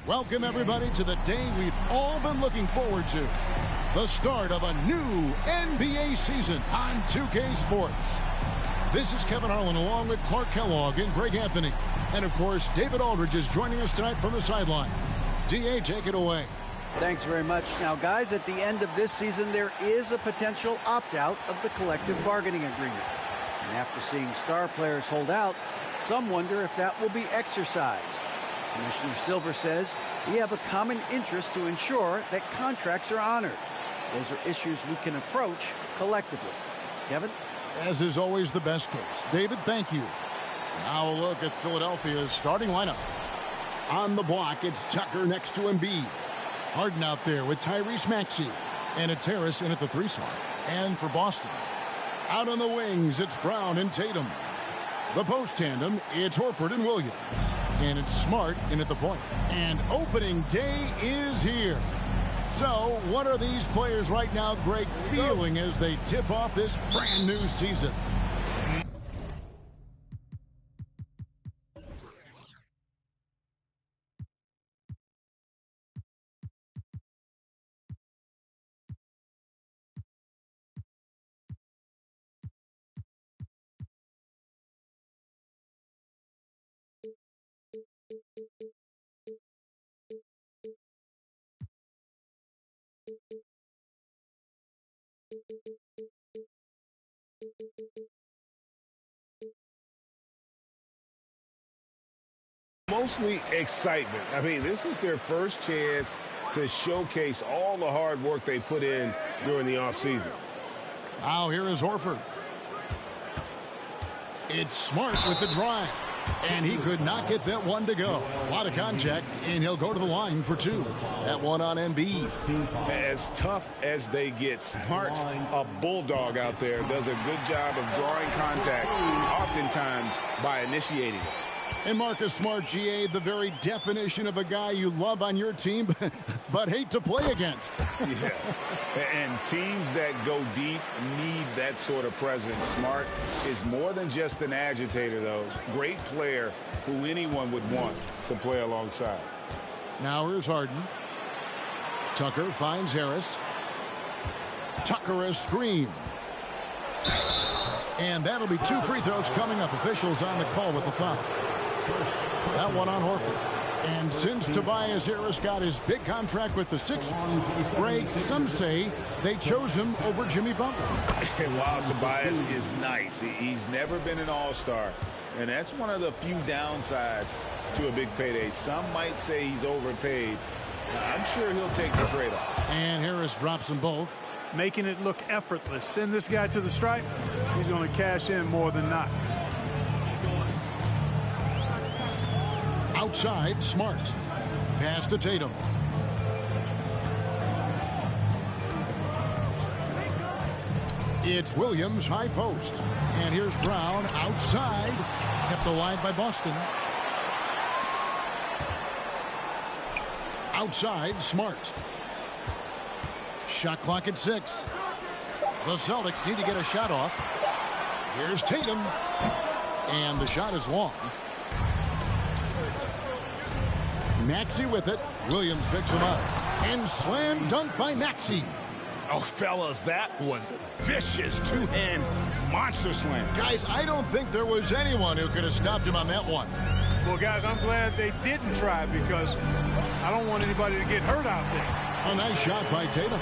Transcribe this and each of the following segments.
Welcome, everybody, to the day we've all been looking forward to. The start of a new NBA season on 2K Sports. This is Kevin Harlan along with Clark Kellogg and Greg Anthony. And, of course, David Aldridge is joining us tonight from the sideline. D.A., take it away. Thanks very much. Now, guys, at the end of this season, there is a potential opt-out of the collective bargaining agreement. And after seeing star players hold out, some wonder if that will be exercised. Commissioner Silver says we have a common interest to ensure that contracts are honored. Those are issues we can approach collectively. Kevin? As is always the best case. David, thank you. Now a look at Philadelphia's starting lineup. On the block, it's Tucker next to Embiid. Harden out there with Tyrese Maxey. And it's Harris in at the 3 slot. And for Boston, out on the wings, it's Brown and Tatum. The post tandem, it's Horford and Williams. And it's Smart in at the point. And opening day is here. So, what are these players right now, Greg, feeling as they tip off this brand new season? Mostly excitement. I mean, this is their first chance to showcase all the hard work they put in during the offseason. Now here is Horford. It's Smart with the drive. And he could not get that one to go. A lot of contact, and he'll go to the line for 2. That one on Embiid. As tough as they get, Smart's a bulldog out there. Does a good job of drawing contact, oftentimes by initiating it. And Marcus Smart, GA, the very definition of a guy you love on your team, but hate to play against. Yeah, and teams that go deep need that sort of presence. Smart is more than just an agitator, though. Great player who anyone would want to play alongside. Now here's Harden. Tucker finds Harris. Tucker a screen. And that'll be 2 free throws coming up. Officials on the call with the foul. That one on Horford. And since Tobias Harris got his big contract with the Sixers, Greg, some say they chose him over Jimmy Butler. Wow, Tobias is nice. He's never been an all-star. And that's one of the few downsides to a big payday. Some might say he's overpaid. I'm sure he'll take the trade-off. And Harris drops them both. Making it look effortless. Send this guy to the stripe. He's going to cash in more than not. Outside, Smart. Pass to Tatum. It's Williams, high post. And here's Brown outside. Kept alive by Boston. Outside, Smart. Shot clock at 6. The Celtics need to get a shot off. Here's Tatum. And the shot is long. Maxey with it. Williams picks him up. And slam dunk by Maxey. Oh, fellas, that was vicious two-hand monster slam. Guys, I don't think there was anyone who could have stopped him on that one. Well, guys, I'm glad they didn't try because I don't want anybody to get hurt out there. A nice shot by Tatum.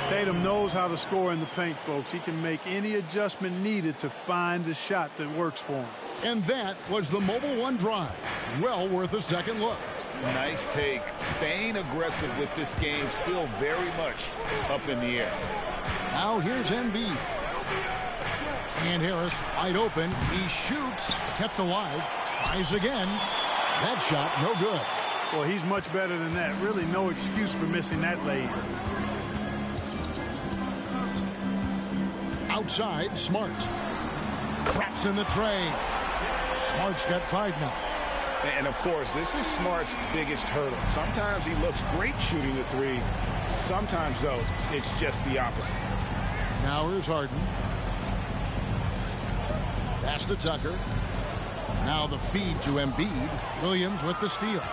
Tatum knows how to score in the paint, folks. He can make any adjustment needed to find the shot that works for him. And that was the Mobile One drive. Well worth a second look. Nice take. Staying aggressive with this game, still very much up in the air. Now here's Embiid. And Harris wide open. He shoots. Kept alive. Tries again. That shot no good. Well, he's much better than that. Really no excuse for missing that lane. Outside, Smart. Traps in the tray. Smart's got 5 now. And, of course, this is Smart's biggest hurdle. Sometimes he looks great shooting the three. Sometimes, though, it's just the opposite. Now here's Harden. Pass to Tucker. Now the feed to Embiid. Williams with the steal.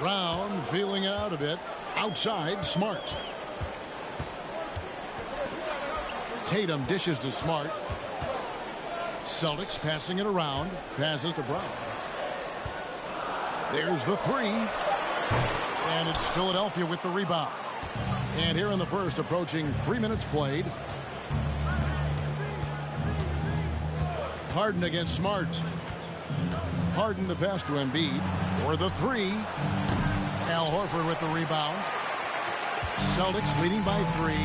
Brown feeling it out a bit. Outside, Smart. Tatum dishes to Smart. Celtics passing it around. Passes to Brown. There's the three. And it's Philadelphia with the rebound. And here in the first, approaching 3 minutes played. Harden against Smart. Harden the pass to Embiid. For the three. Al Horford with the rebound. Celtics leading by 3.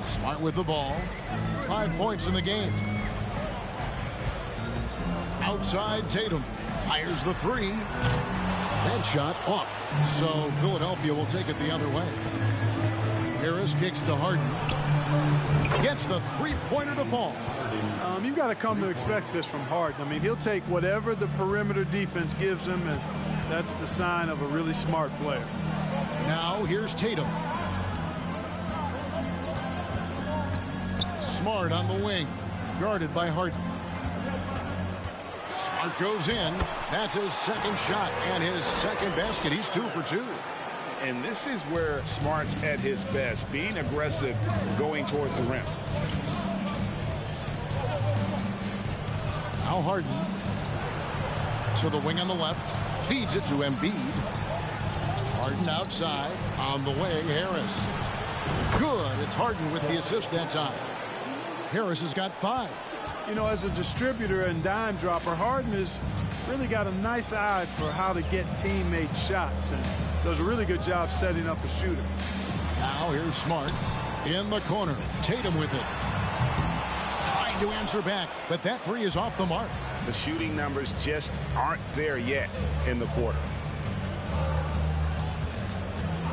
Smart with the ball. 5 points in the game. Outside, Tatum fires the three. That shot off. So Philadelphia will take it the other way. Harris kicks to Harden. Gets the three-pointer to fall. You've got to come to expect this from Harden. I mean, he'll take whatever the perimeter defense gives him, and that's the sign of a really smart player. Now here's Tatum. Smart on the wing. Guarded by Harden. Smart goes in. That's his second shot and his second basket. He's 2 for 2. And this is where Smart's at his best, being aggressive, going towards the rim. Now Harden to the wing on the left. Feeds it to Embiid. Harden outside. On the wing, Harris. Good. It's Harden with the assist that time. Harris has got 5. You know, as a distributor and dime dropper, Harden has really got a nice eye for how to get teammate shots and does a really good job setting up a shooter. Now here's Smart in the corner. Tatum with it. Trying to answer back, but that three is off the mark. The shooting numbers just aren't there yet in the quarter.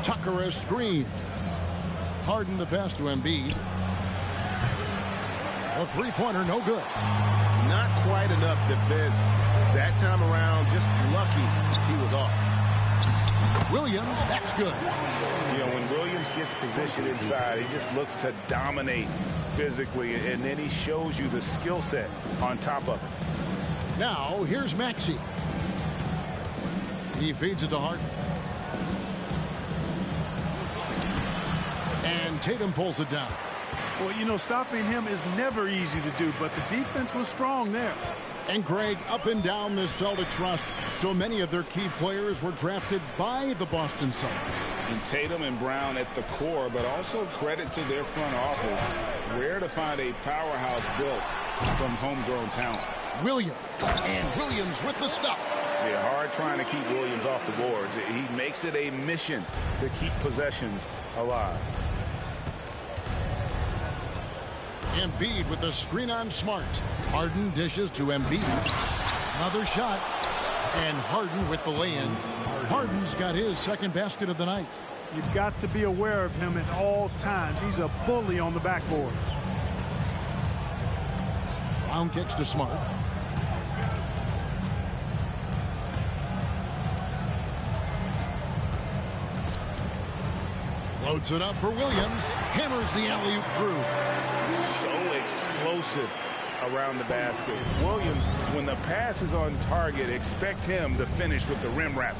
Tucker a screen. Harden the pass to Embiid. A three-pointer, no good. Not quite enough defense that time around. Just lucky he was off. Williams, that's good. You know, when Williams gets positioned inside, he just looks to dominate physically, and then he shows you the skill set on top of it. Now, here's Maxey. He feeds it to Harden. And Tatum pulls it down. Well, you know, stopping him is never easy to do, but the defense was strong there. And Greg, up and down this Celtics roster, so many of their key players were drafted by the Boston Celtics. And Tatum and Brown at the core, but also credit to their front office. Rare to find a powerhouse built from homegrown talent. Williams, and Williams with the stuff. Yeah, hard trying to keep Williams off the boards. He makes it a mission to keep possessions alive. Embiid with a screen on Smart. Harden dishes to Embiid. Another shot. And Harden with the lay-in. Harden's got his second basket of the night. You've got to be aware of him at all times. He's a bully on the backboards. Brown kicks to Smart. Loads it up for Williams. Hammers the alley-oop through. So explosive around the basket. Williams, when the pass is on target, expect him to finish with the rim wrap.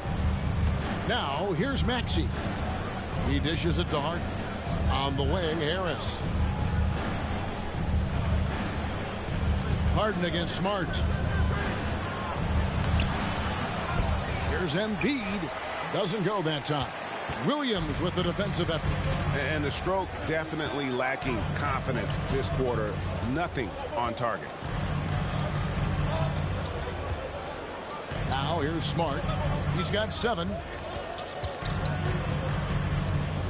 Now, here's Maxey. He dishes it to Harden. On the wing, Harris. Harden against Smart. Here's Embiid. Doesn't go that time. Williams with the defensive effort. And the stroke definitely lacking confidence this quarter. Nothing on target. Now here's Smart. He's got 7.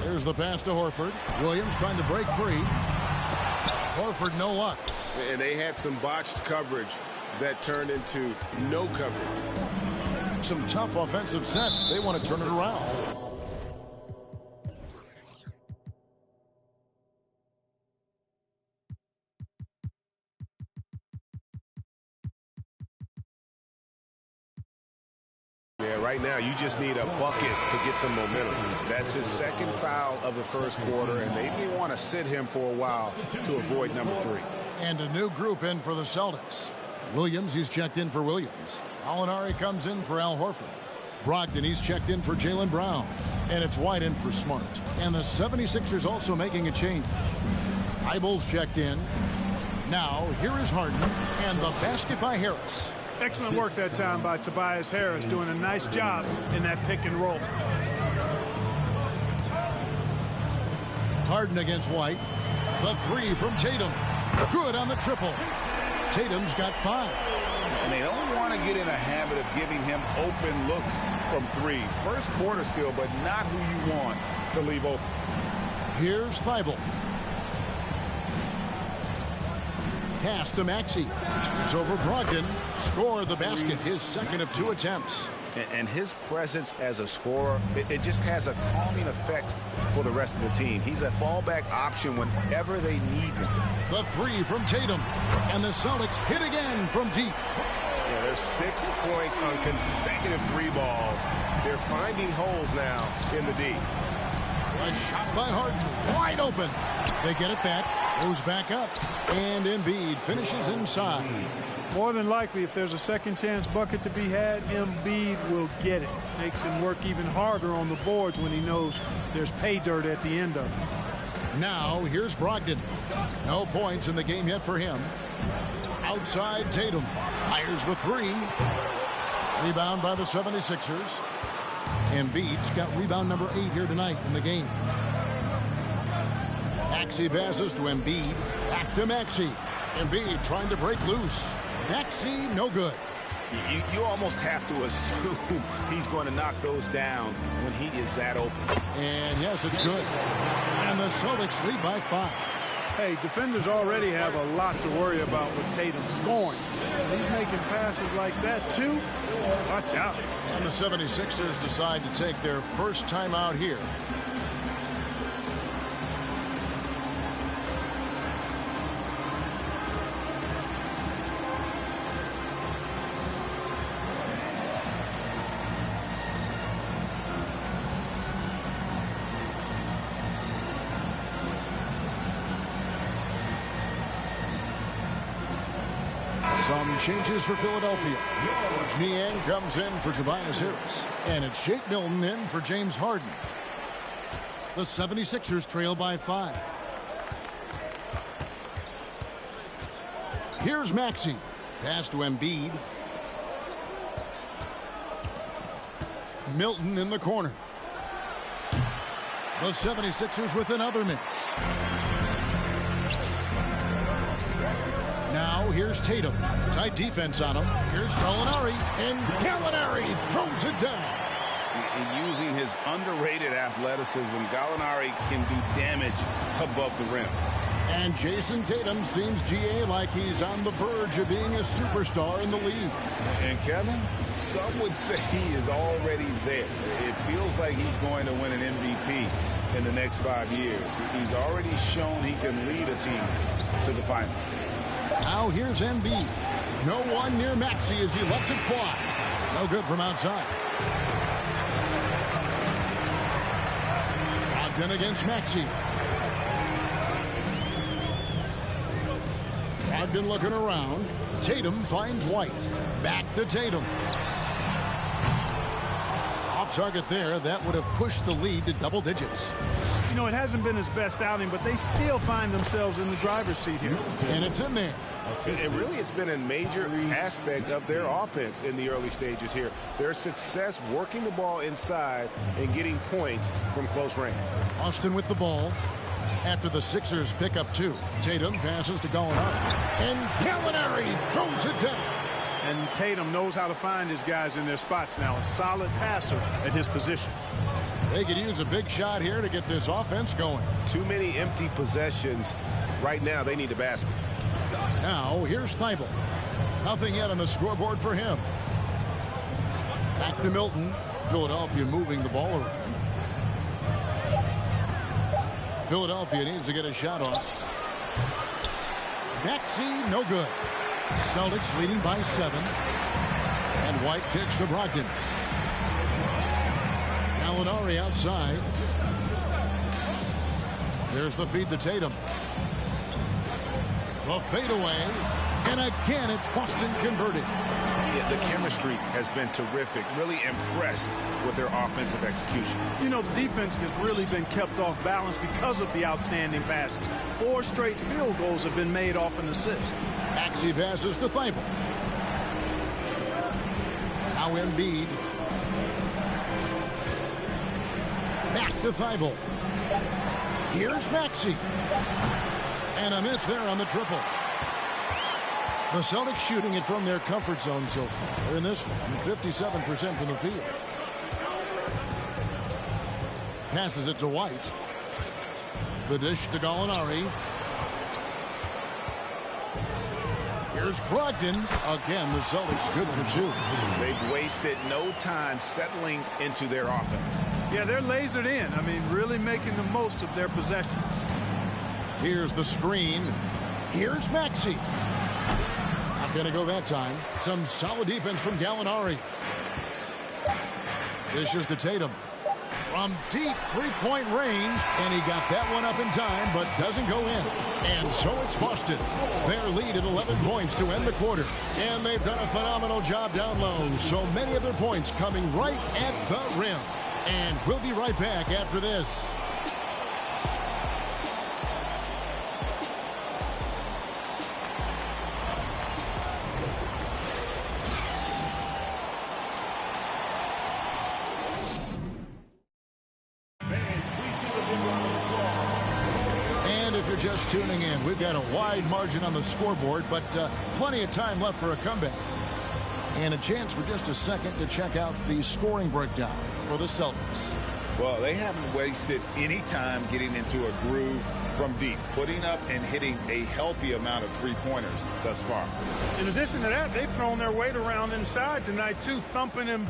There's the pass to Horford. Williams trying to break free. Horford, no luck. And they had some botched coverage that turned into no coverage. Some tough offensive sets. They want to turn it around. Yeah, right now you just need a bucket to get some momentum. That's his second foul of the first quarter, and they may want to sit him for a while to avoid number 3. And a new group in for the Celtics. Williams, he's checked in for Williams. Alinari comes in for Al Horford. Brogdon, he's checked in for Jaylen Brown. And it's White in for Smart. And the 76ers also making a change. Eibel's checked in. Now, here is Harden. And the basket by Harris. Excellent work that time by Tobias Harris, doing a nice job in that pick and roll. Harden against White. The 3 from Tatum. Good on the triple. Tatum's got 5. And they don't want to get in a habit of giving him open looks from 3. First quarter still, but not who you want to leave open. Here's Thibault. Pass to Maxey. It's over Brogdon. Score the basket, his second of 2 attempts. And his presence as a scorer, it just has a calming effect for the rest of the team. He's a fallback option whenever they need him. The 3 from Tatum. And the Celtics hit again from deep. Yeah, there's 6 points on consecutive 3 balls. They're finding holes now in the D. A shot by Harden. Wide open. They get it back. Goes back up. And Embiid finishes inside. More than likely, if there's a second chance bucket to be had, Embiid will get it. Makes him work even harder on the boards when he knows there's pay dirt at the end of it. Now, here's Brogdon. No points in the game yet for him. Outside, Tatum fires the 3. Rebound by the 76ers. Embiid's got rebound number 8 here tonight in the game. Maxey passes to Embiid. Back to Maxey. Embiid trying to break loose. Maxey, no good. You almost have to assume he's going to knock those down when he is that open. And yes, it's good. And the Celtics lead by 5. Hey, defenders already have a lot to worry about with Tatum scoring. He's making passes like that, too. Watch out. And the 76ers decide to take their first time out here. Some changes for Philadelphia. Niang comes in for Tobias Harris. And it's Shake Milton in for James Harden. The 76ers trail by 5. Here's Maxey. Pass to Embiid. Milton in the corner. The 76ers with another miss. Now here's Tatum. Tight defense on him. Here's Gallinari. And Gallinari throws it down. Using his underrated athleticism, Gallinari can do damage above the rim. And Jason Tatum seems, GA, like he's on the verge of being a superstar in the league. And Kevin, some would say he is already there. It feels like he's going to win an MVP in the next 5 years. He's already shown he can lead a team to the final. Now here's Embiid. No one near Maxey as he lets it fly. No good from outside. On Brogdon against Maxey. Brogdon looking around. Tatum finds White. Back to Tatum. Off target there. That would have pushed the lead to double digits. You know, it hasn't been his best outing, but they still find themselves in the driver's seat here. And it's in there. And really, it's been a major aspect of their offense in the early stages here. Their success working the ball inside and getting points from close range. Austin with the ball. After the Sixers pick up 2. Tatum passes to Gallinari. And Gallinari throws it down. And Tatum knows how to find his guys in their spots now. A solid passer at his position. They could use a big shot here to get this offense going. Too many empty possessions. Right now, they need the basket. Now, here's Thibault. Nothing yet on the scoreboard for him. Back to Milton. Philadelphia moving the ball around. Philadelphia needs to get a shot off. Maxey, no good. Celtics leading by 7. And White kicks to Brogdon. Gallinari outside. There's the feed to Tatum. The fadeaway. And again, it's Boston converted. Yeah, the chemistry has been terrific. Really impressed with their offensive execution. You know, the defense has really been kept off balance because of the outstanding passes. 4 straight field goals have been made off an assist. Maxey passes to Thibault. Now Embiid. Back to Thibault. Here's Maxey. And a miss there on the triple. The Celtics shooting it from their comfort zone so far in this one. 57% from the field. Passes it to White. The dish to Gallinari. Here's Brogdon. Again, the Celtics good for 2. They've wasted no time settling into their offense. Yeah, they're lasered in. I mean, really making the most of their possessions. Here's the screen. Here's Maxey. Not going to go that time. Some solid defense from Gallinari. Dishes to Tatum. From deep three-point range. And he got that one up in time, but doesn't go in. And so it's Boston. Their lead at 11 points to end the quarter. And they've done a phenomenal job down low. So many of their points coming right at the rim. And we'll be right back after this. Just tuning in, we've got a wide margin on the scoreboard, but plenty of time left for a comeback. And a chance for just a second to check out the scoring breakdown for the Celtics. Well, they haven't wasted any time getting into a groove from deep, putting up and hitting a healthy amount of three-pointers thus far. In addition to that, they've thrown their weight around inside tonight, too, thumping and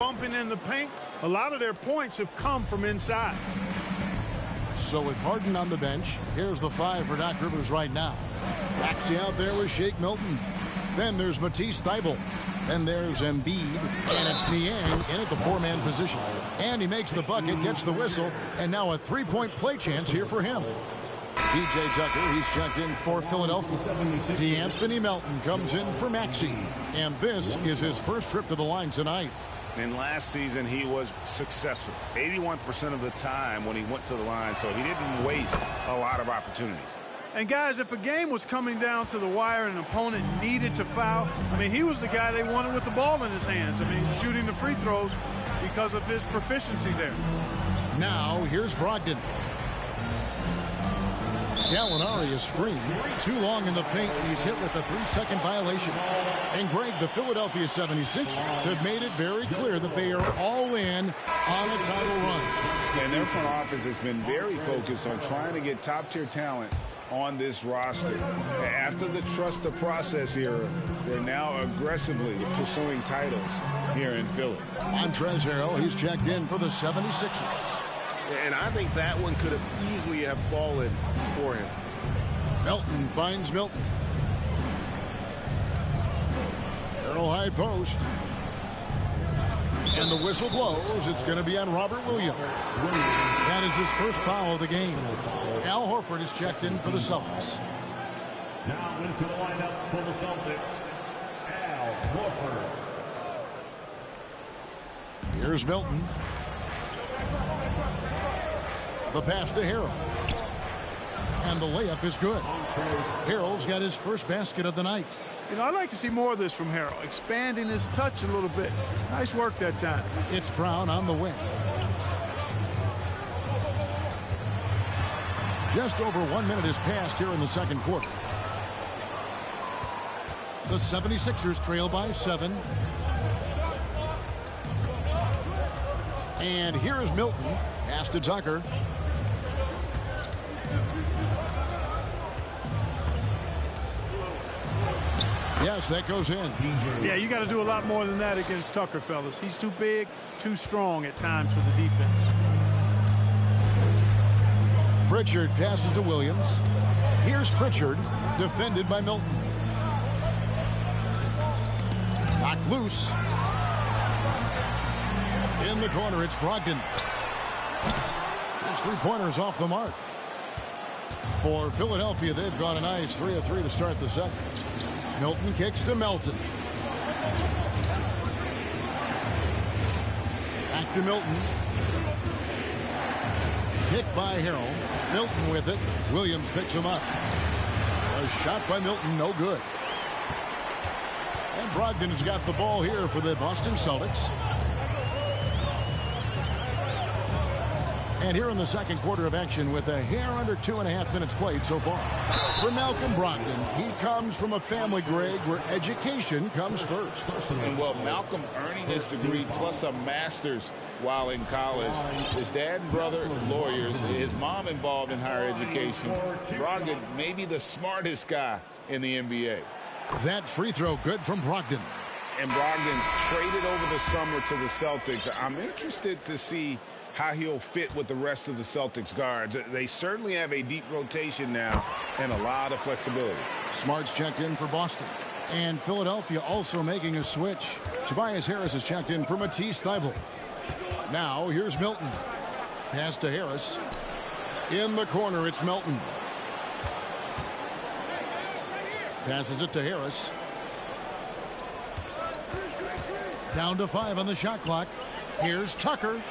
bumping in the paint. A lot of their points have come from inside. So with Harden on the bench, here's the 5 for Doc Rivers right now. Maxey out there with Shake Milton. Then there's Matisse Thybulle. Then there's Embiid. And it's Niang in at the 4-man position. And he makes the bucket, gets the whistle, and now a 3-point play chance here for him. P.J. Tucker, he's checked in for Philadelphia. DeAnthony Melton comes in for Maxey. And this is his first trip to the line tonight. And last season, he was successful 81% of the time when he went to the line, so he didn't waste a lot of opportunities. And, guys, if a game was coming down to the wire and an opponent needed to foul, I mean, he was the guy they wanted with the ball in his hands. I mean, shooting the free throws because of his proficiency there. Now, here's Brogdon. Gallinari is free. Too long in the paint, and he's hit with a 3-second violation. And Greg, the Philadelphia 76ers have made it very clear that they are all in on a title run. And their front office has been very focused on trying to get top-tier talent on this roster. After the trust the process era, they're now aggressively pursuing titles here in Philly. Montrezl Harrell, he's checked in for the 76ers. And I think that one could have easily have fallen for him. Melton finds Milton. Harrell high post. And the whistle blows. It's going to be on Robert Williams. That is his first foul of the game. Al Horford is checked in for the Celtics. Now into the lineup for the Celtics, Al Horford. Here's Milton. The pass to Harrell. And the layup is good. Harrell's got his first basket of the night. You know, I'd like to see more of this from Harrell, expanding his touch a little bit. Nice work that time. It's Brown on the wing. Just over 1 minute has passed here in the second quarter. The 76ers trail by 7. And here is Milton. Pass to Tucker. Yes, that goes in. Yeah, you got to do a lot more than that against Tucker, fellas. He's too big, too strong at times for the defense. Pritchard passes to Williams. Here's Pritchard, defended by Milton. Knocked loose. In the corner, it's Brogdon. His three-pointers off the mark. For Philadelphia, they've gone a nice 3 of 3 to start the second. Milton kicks to Melton. Back to Milton. Kick by Harrell. Milton with it. Williams picks him up. A shot by Milton, no good. And Brogdon has got the ball here for the Boston Celtics. And here in the second quarter of action with a hair under 2.5 minutes played so far. For Malcolm Brogdon, he comes from a family, Greg, where education comes first. And well, Malcolm earning his degree plus a master's while in college. His dad and brother, lawyers. His mom involved in higher education. Brogdon, maybe the smartest guy in the NBA. That free throw good from Brogdon. And Brogdon traded over the summer to the Celtics. I'm interested to see how he'll fit with the rest of the Celtics guards. They certainly have a deep rotation now and a lot of flexibility. Smart's checked in for Boston. And Philadelphia also making a switch. Tobias Harris is checked in for Matisse Thybulle. Now here's Milton. Pass to Harris. In the corner, it's Milton. Passes it to Harris. Down to 5 on the shot clock. Here's Tucker.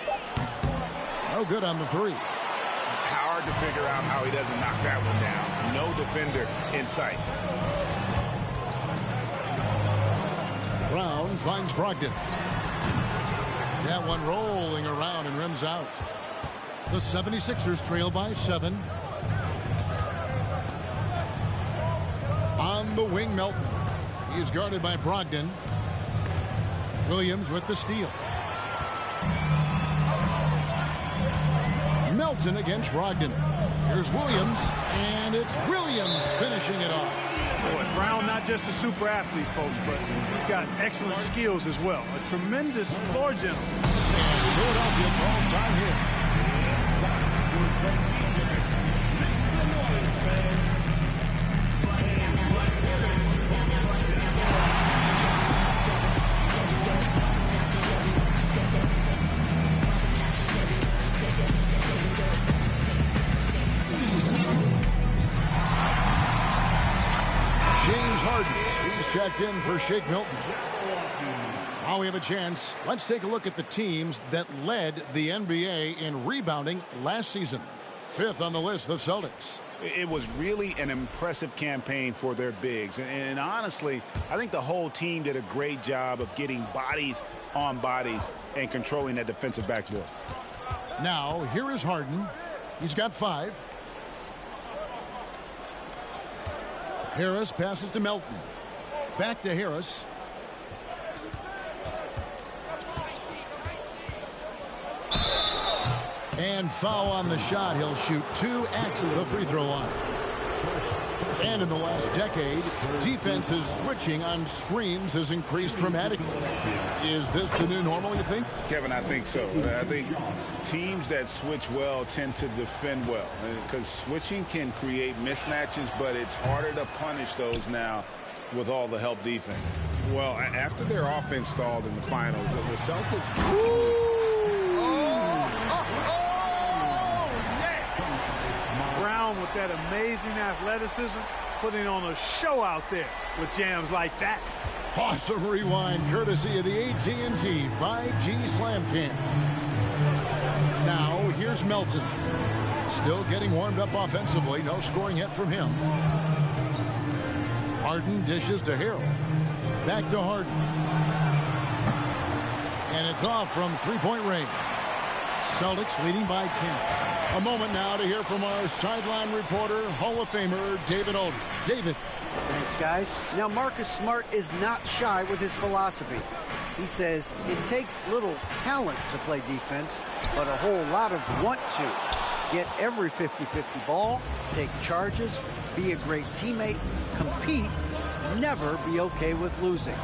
No good on the three. Hard to figure out how he doesn't knock that one down. No defender in sight. Brown finds Brogdon. That one rolling around and rims out. The 76ers trail by 7. On the wing, Melton. He's guarded by Brogdon. Williams with the steal. Melton against Brogdon. Here's Williams, and it's Williams finishing it off. Boy, Brown not just a super athlete, folks, but he's got excellent skills as well. A tremendous floor general. And Philadelphia calls time here. Checked in for Shake Milton. Now we have a chance. Let's take a look at the teams that led the NBA in rebounding last season. 5th on the list, the Celtics. It was really an impressive campaign for their bigs. And honestly, I think the whole team did a great job of getting bodies on bodies and controlling that defensive backboard. Now, here is Harden. He's got 5. Harris passes to Melton. Back to Harris. And foul on the shot. He'll shoot 2 at the free throw line. And in the last decade, defenses switching on screens has increased dramatically. Is this the new normal, you think? Kevin, I think so. I think teams that switch well tend to defend well, because switching can create mismatches, but it's harder to punish those now with all the help defense. Well, after their offense stalled in the finals, the Celtics... Brown with that amazing athleticism, putting on a show out there with jams like that. Awesome rewind courtesy of the AT&T 5G Slam Cam. Now here's Melton. Still getting warmed up offensively. No scoring yet from him. Harden dishes to Harrell. Back to Harden. And it's off from three-point range. Celtics leading by 10. A moment now to hear from our sideline reporter, Hall of Famer David Aldridge. David. Thanks, guys. Now, Marcus Smart is not shy with his philosophy. He says it takes little talent to play defense, but a whole lot of want to. Get every 50-50 ball, take charges, be a great teammate, compete, never be okay with losing.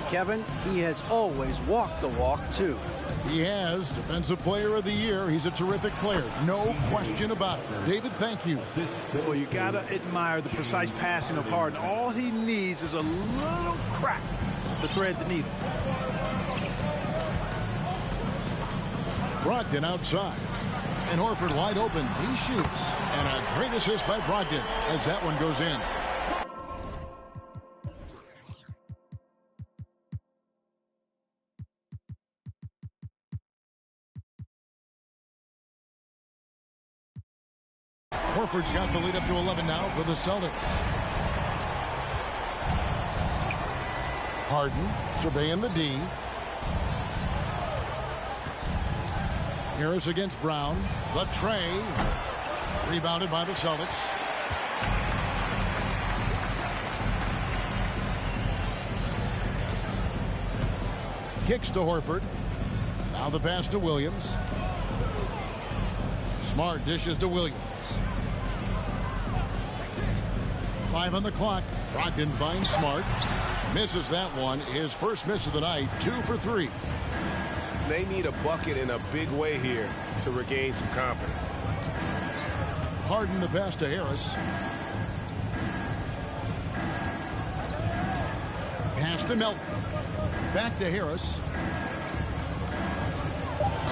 Kevin, he has always walked the walk, too. He has Defensive Player of the Year. He's a terrific player. No question about it. David, thank you. Well, you got to admire the precise passing of Harden. All he needs is a little crack to thread the needle. Brogdon outside. And Horford wide open. He shoots. And a great assist by Brogdon as that one goes in. Horford's got the lead up to 11 now for the Celtics. Harden surveying the D. Harris against Brown. The tray. Rebounded by the Celtics. Kicks to Horford. Now the pass to Williams. Smart dishes to Williams. 5 on the clock. Brogdon finds Smart. Misses that one. His first miss of the night. 2 for 3. They need a bucket in a big way here to regain some confidence. Harden the pass to Harris. Pass to Melton. Back to Harris.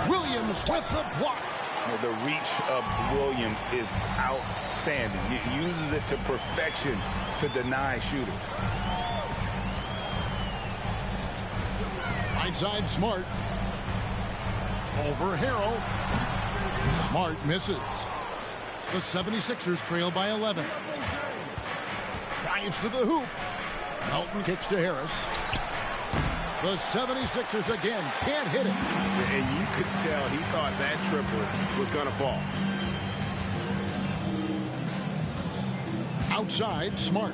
Williams with the block. The reach of Williams is outstanding. He uses it to perfection to deny shooters. Right side, Smart. Over Harrell. Smart misses. The 76ers trail by 11. Drives to the hoop. Melton kicks to Harris. The 76ers again can't hit it. And you could tell he thought that triple was going to fall. Outside, Smart.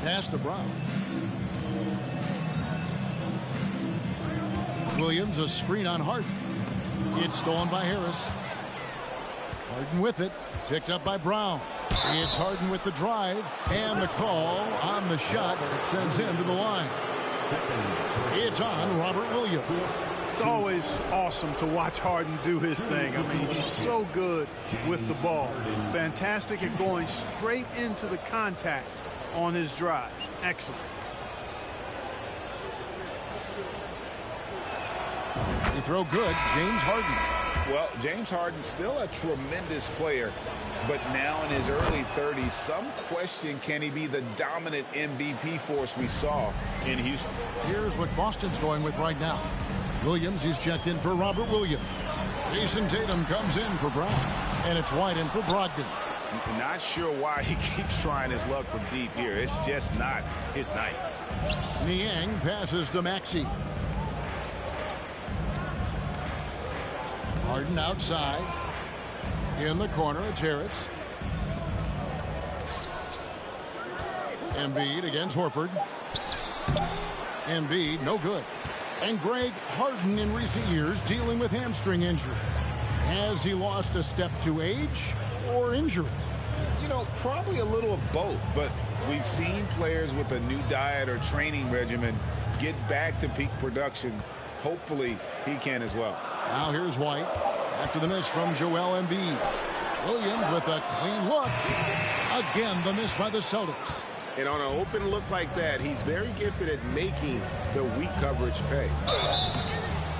Pass to Brown. Williams, a screen on Harden. It's stolen by Harris. Harden with it. Picked up by Brown. It's Harden with the drive. And the call on the shot that sends him to the line. It's on Robert Williams. It's always awesome to watch Harden do his thing. I mean, he's so good with the ball. Fantastic at going straight into the contact on his drive. Excellent. He throw good. James Harden. Well, James Harden's still a tremendous player, but now in his early 30s, some question, can he be the dominant MVP force we saw in Houston? Here's what Boston's going with right now. Williams is checked in for Robert Williams. Jason Tatum comes in for Brown. And it's White in for Brogdon. Not sure why he keeps trying his luck from deep here. It's just not his night. Niang passes to Maxey. Harden outside. In the corner, it's Harris. Embiid against Horford. Embiid, no good. And Greg, Harden in recent years dealing with hamstring injuries. Has he lost a step to age or injury? You know, probably a little of both, but we've seen players with a new diet or training regimen get back to peak production. Hopefully, he can as well. Now here's White after the miss from Joel Embiid. Williams with a clean look. Again, the miss by the Celtics. And on an open look like that, he's very gifted at making the weak coverage pay.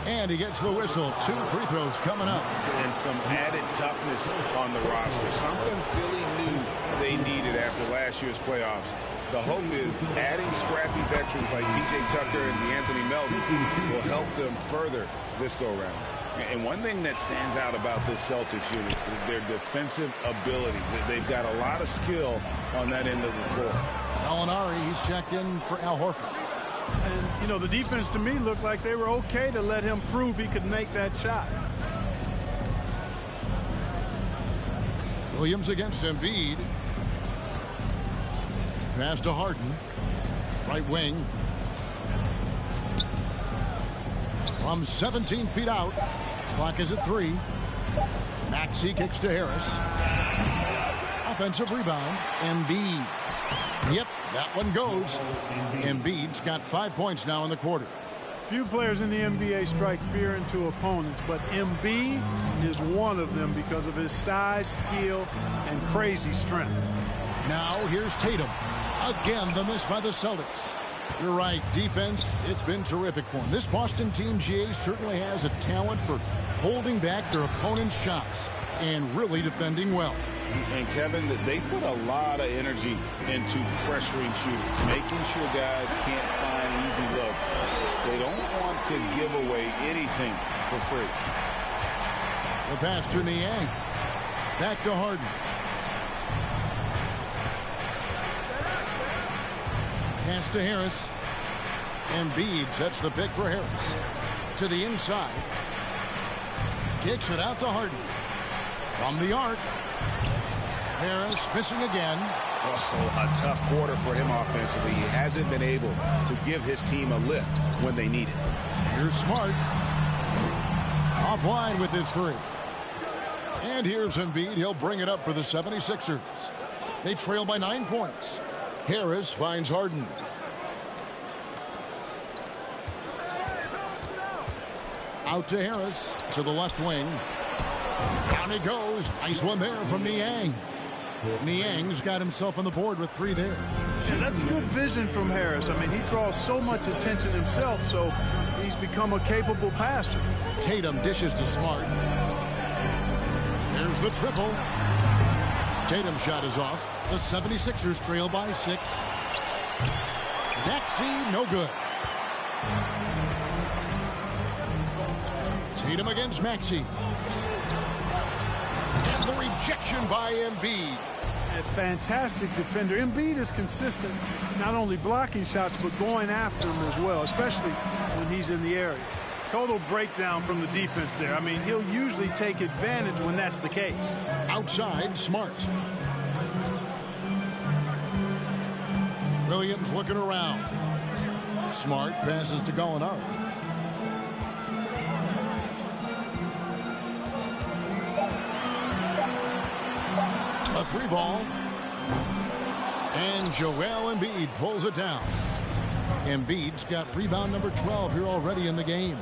And he gets the whistle. 2 free throws coming up. And some added toughness on the roster. Something Philly knew they needed after last year's playoffs. The hope is adding scrappy veterans like P.J. Tucker and DeAnthony Melton will help them further this go-round. And one thing that stands out about this Celtics unit is their defensive ability. They've got a lot of skill on that end of the floor. Gallinari, he's checked in for Al Horford. And, you know, the defense to me looked like they were okay to let him prove he could make that shot. Williams against Embiid. Pass to Harden. Right wing. From 17 feet out. Clock is at 3. Maxey kicks to Harris. Offensive rebound. Embiid. Yep, that one goes. Embiid's got 5 points now in the quarter. Few players in the NBA strike fear into opponents, but Embiid is one of them because of his size, skill, and crazy strength. Now here's Tatum. Again, the miss by the Celtics. You're right, defense, it's been terrific for him. This Boston team, GA, certainly has a talent for holding back their opponent's shots and really defending well. And Kevin, they put a lot of energy into pressuring shooters, making sure guys can't find easy looks. They don't want to give away anything for free. The pass to Niang. Back to Harden. Pass to Harris. Embiid sets the pick for Harris. To the inside. Kicks it out to Harden. From the arc. Harris missing again. Oh, a tough quarter for him offensively. He hasn't been able to give his team a lift when they need it. Here's Smart. Offline with his 3. And here's Embiid. He'll bring it up for the 76ers. They trail by 9 points. Harris finds Harden. Out to Harris. To the left wing. Down he goes. Nice one there from Niang. Niang's got himself on the board with 3 there. Yeah, that's good vision from Harris. I mean, he draws so much attention himself, so he's become a capable passer. Tatum dishes to Smart. There's the triple. Tatum's shot is off. The 76ers trail by 6. Maxey, no good. Tatum against Maxey. And the rejection by Embiid. A fantastic defender. Embiid is consistent, not only blocking shots, but going after them as well, especially when he's in the area. Total breakdown from the defense there. I mean, he'll usually take advantage when that's the case. Outside, Smart. Williams looking around. Smart passes to Gallinari. A 3 ball. And Joel Embiid pulls it down. Embiid's got rebound number 12 here already in the game.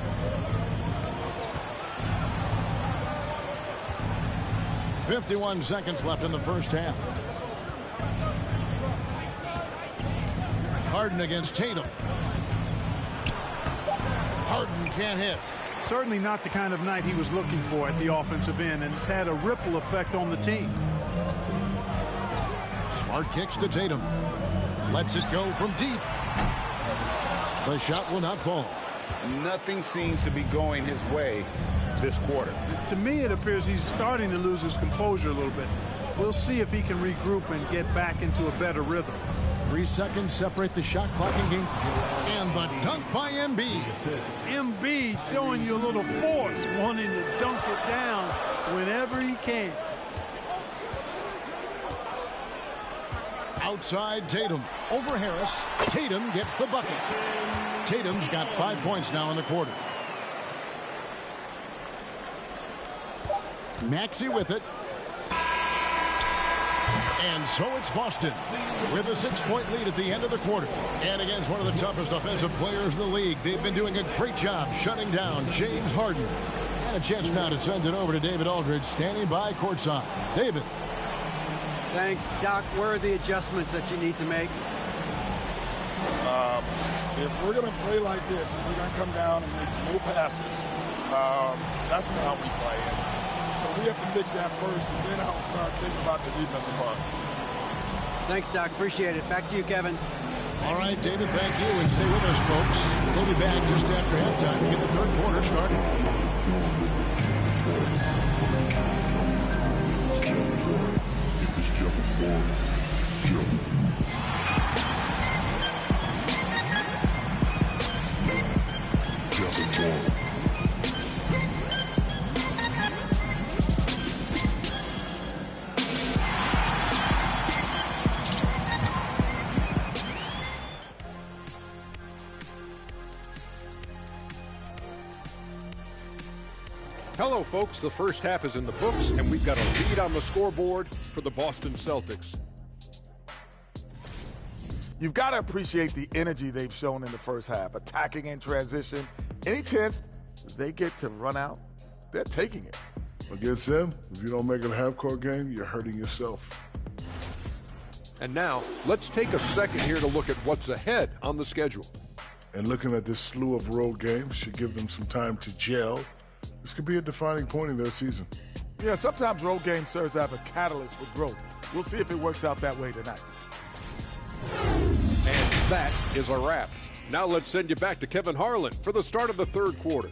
.51 seconds left in the first half. Harden against Tatum. Harden can't hit. Certainly not the kind of night he was looking for at the offensive end, and it's had a ripple effect on the team. Smart kicks to Tatum. Lets it go from deep. The shot will not fall. Nothing seems to be going his way this quarter. To me, it appears he's starting to lose his composure a little bit. We'll see if he can regroup and get back into a better rhythm. 3 seconds separate the shot clock and game. And the dunk by Embiid. Embiid showing you a little force, wanting to dunk it down whenever he can. Outside Tatum. Over Harris. Tatum gets the bucket. Tatum's got 5 points now in the quarter. Maxey with it. And so it's Boston with a 6-point lead at the end of the quarter. And against one of the toughest offensive players in the league, they've been doing a great job shutting down James Harden. And a chance now to send it over to David Aldridge, standing by courtside. David. Thanks, Doc. Where are the adjustments that you need to make? If we're going to play like this, and we're going to come down and make no passes, that's not how we play. So we have to fix that first, and then I'll start thinking about the defensive part. Thanks, Doc. Appreciate it. Back to you, Kevin. All right, David, thank you. And stay with us, folks. We'll be back just after halftime to get the third quarter started. Hello, folks. The first half is in the books, and we've got a lead on the scoreboard for the Boston Celtics. You've got to appreciate the energy they've shown in the first half, attacking in transition. Any chance they get to run out, they're taking it. Against them, if you don't make it a half-court game, you're hurting yourself. And now, let's take a second here to look at what's ahead on the schedule. And looking at this slew of road games should give them some time to gel. This could be a defining point in their season. Yeah, sometimes road games serves as a catalyst for growth. We'll see if it works out that way tonight. And that is a wrap. Now let's send you back to Kevin Harlan for the start of the third quarter.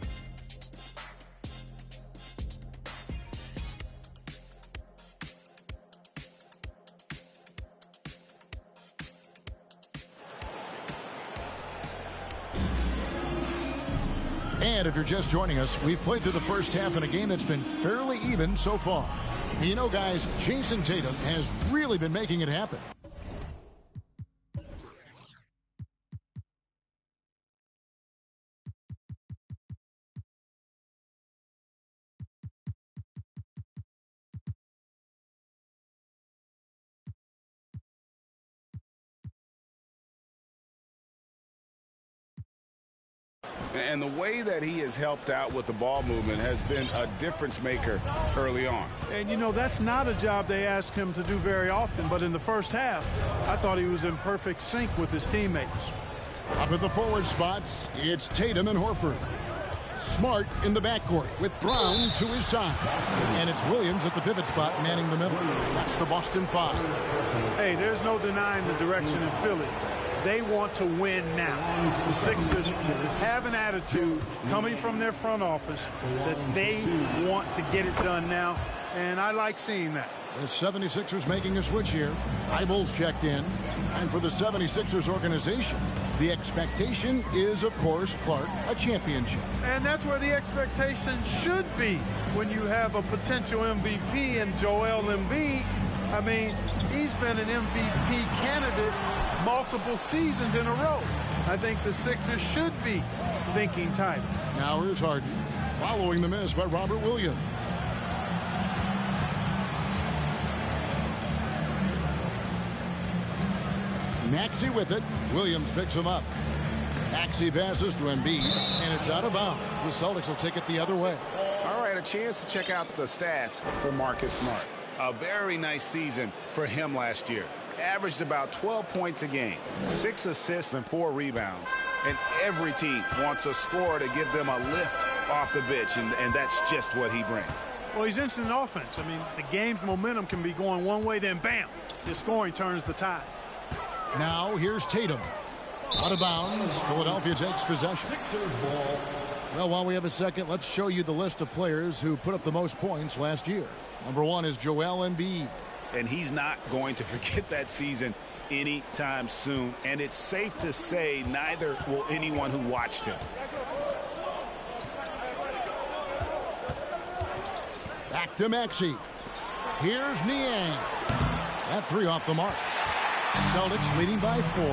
And if you're just joining us, we've played through the first half in a game that's been fairly even so far. You know, guys, Jason Tatum has really been making it happen. And the way that he has helped out with the ball movement has been a difference maker early on. And, you know, that's not a job they ask him to do very often. But in the first half, I thought he was in perfect sync with his teammates. Up at the forward spots, it's Tatum and Horford. Smart in the backcourt with Brown to his side. And it's Williams at the pivot spot manning the middle. That's the Boston Five. Hey, there's no denying the direction in Philly. They want to win now. The Sixers have an attitude coming from their front office that they want to get it done now, and I like seeing that. The 76ers making a switch here. Eibels checked in. And for the 76ers organization, the expectation is, of course, Clark, a championship. And that's where the expectation should be when you have a potential MVP in Joel Embiid. I mean, he's been an MVP candidate multiple seasons in a row. I think the Sixers should be thinking title. Now here's Harden, following the miss by Robert Williams. Maxey with it. Williams picks him up. Maxey passes to Embiid, and it's out of bounds. The Celtics will take it the other way. All right, a chance to check out the stats for Marcus Smart. A very nice season for him last year. Averaged about 12 points a game, 6 assists and 4 rebounds. And every team wants a scorer to give them a lift off the bench, and that's just what he brings. Well, he's instant offense. I mean, the game's momentum can be going one way, then bam, his scoring turns the tide. Now here's Tatum. Out of bounds. Philadelphia takes possession. Well, while we have a second, let's show you the list of players who put up the most points last year. Number 1 is Joel Embiid. And he's not going to forget that season anytime soon. And it's safe to say neither will anyone who watched him. Back to Maxey. Here's Niang. That 3 off the mark. Celtics leading by 4.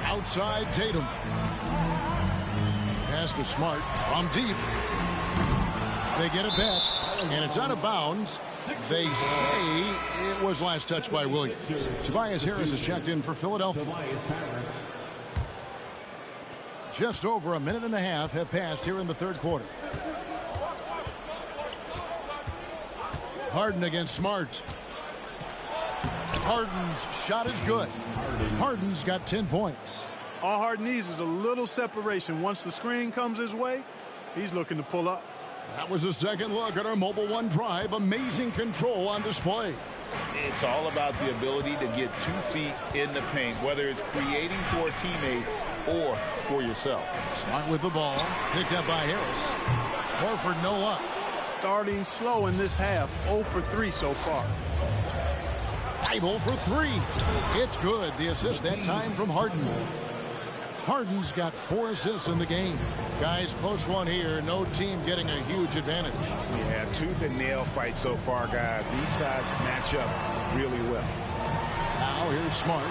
Outside Tatum. Pass to Smart from deep. They get it back, and it's out of bounds. They say it was last touched by Williams. Tobias Harris is checked in for Philadelphia. Just over a minute and a half have passed here in the third quarter. Harden against Smart. Harden's shot is good. Harden's got 10 points. All Harden needs is a little separation. Once the screen comes his way, he's looking to pull up. That was a second look at our Mobile One drive. Amazing control on display. It's all about the ability to get 2 feet in the paint, whether it's creating for a teammate or for yourself. Smart with the ball. Picked up by Harris. Horford, no luck. Starting slow in this half. 0 for 3 so far. 5-0 for 3. It's good. The assist that time from Harden. Harden's got 4 assists in the game. Guys, close one here. No team getting a huge advantage. Yeah, tooth and nail fight so far, guys. These sides match up really well. Now here's Smart.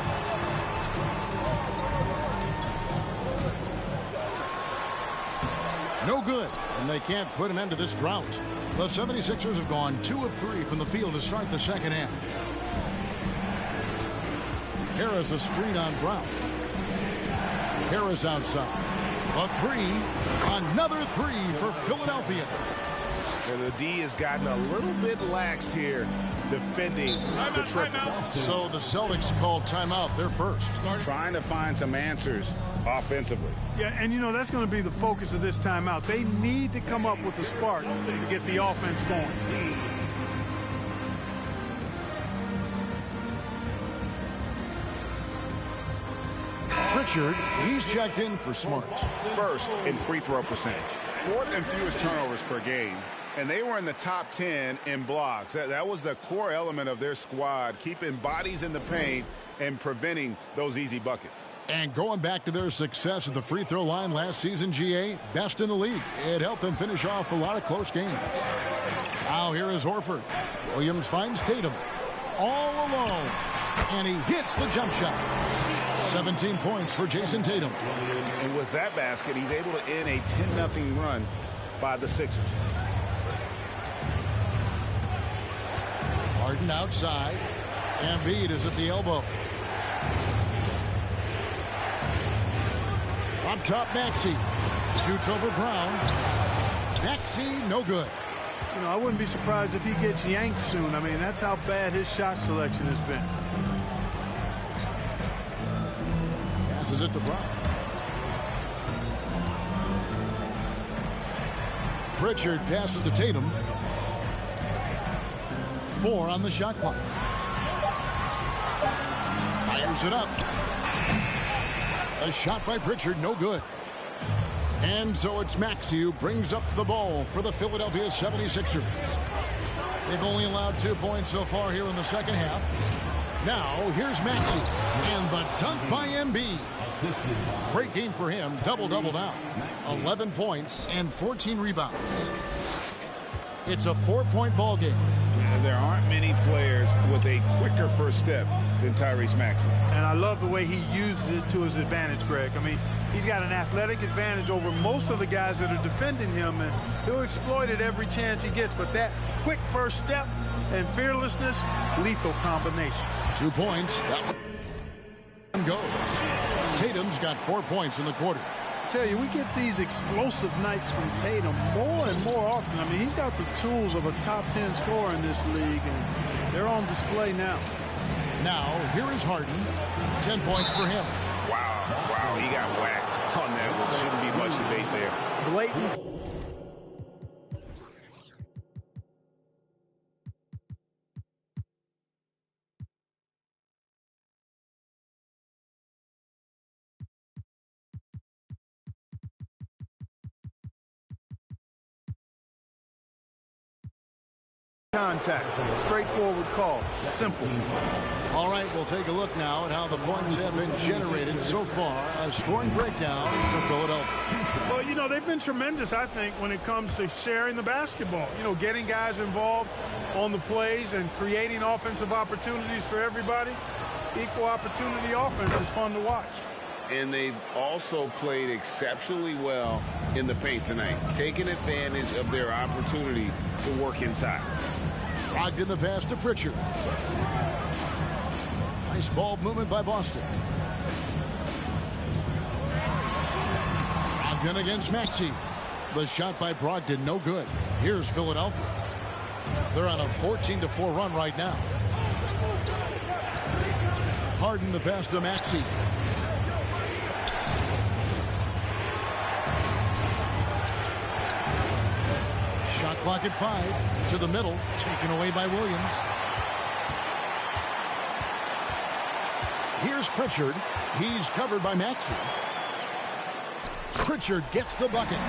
No good, and they can't put an end to this drought. The 76ers have gone 2 of 3 from the field to start the second half. Harris a screen on Brown. Harris outside. A 3. Another 3 for Philadelphia. And the D has gotten a little bit laxed here defending the triple. So the Celtics called timeout. They're first. Trying to find some answers offensively. Yeah, and you know, that's going to be the focus of this timeout. They need to come up with a spark to get the offense going. Pritchard, he's checked in for Smart. First in free throw percentage. 4th and fewest turnovers per game. And they were in the top 10 in blocks. That was the core element of their squad, keeping bodies in the paint and preventing those easy buckets. And going back to their success at the free throw line last season, GA, best in the league. It helped them finish off a lot of close games. Now here is Horford. Williams finds Tatum all alone. And he hits the jump shot. 17 points for Jason Tatum. And with that basket, he's able to end a 10-0 run by the Sixers. Harden outside. Embiid is at the elbow. Up top, Maxey. Shoots over Brown. Maxey, no good. You know, I wouldn't be surprised if he gets yanked soon. I mean, that's how bad his shot selection has been. Passes it to Brown. Pritchard passes to Tatum. 4 on the shot clock. Fires it up. A shot by Pritchard, no good. And so it's Maxey who brings up the ball for the Philadelphia 76ers. They've only allowed 2 points so far here in the second half. Now, here's Maxey. And the dunk by Embiid. Great game for him. Double-double now. 11 points and 14 rebounds. It's a 4-point ball game. There aren't many players with a quicker first step than Tyrese Maxey. And I love the way he uses it to his advantage, Greg. I mean, he's got an athletic advantage over most of the guys that are defending him, and he'll exploit it every chance he gets. But that quick first step and fearlessness, lethal combination. 2 points. That one goes. Tatum's got 4 points in the quarter. I tell you, we get these explosive nights from Tatum more and more often. I mean, he's got the tools of a top 10 scorer in this league, and they're on display now. Now, here is Harden. 10 points for him. Wow, he got whacked on that one. Shouldn't be much debate there. Blatant Contact. Straightforward call. Simple. All right, we'll take a look now at how the points have been generated so far. A scoring breakdown for Philadelphia. Well, you know, they've been tremendous, I think, when it comes to sharing the basketball. You know, getting guys involved on the plays and creating offensive opportunities for everybody. Equal opportunity offense is fun to watch. And they've also played exceptionally well in the paint tonight, taking advantage of their opportunity to work inside. Brogdon the pass to Pritchard. Nice ball movement by Boston. Brogdon against Maxey. The shot by Brogdon, no good. Here's Philadelphia. They're on a 14-4 run right now. Harden the pass to Maxey. Shot clock at 5. To the middle. Taken away by Williams. Here's Pritchard. He's covered by Maxey. Pritchard gets the bucket.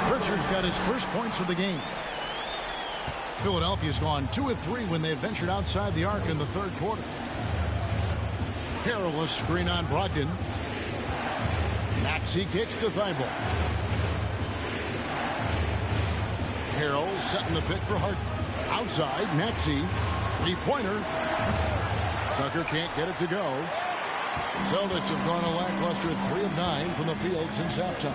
Pritchard's got his first points of the game. Philadelphia's gone 2 of 3 when they've ventured outside the arc in the third quarter. Perilous screen on Brogdon. Maxey kicks to Thibault. Harrell setting the pick for Harden. Outside, Maxey. Three-pointer. Tucker can't get it to go. Celtics have gone a lackluster 3 of 9 from the field since halftime.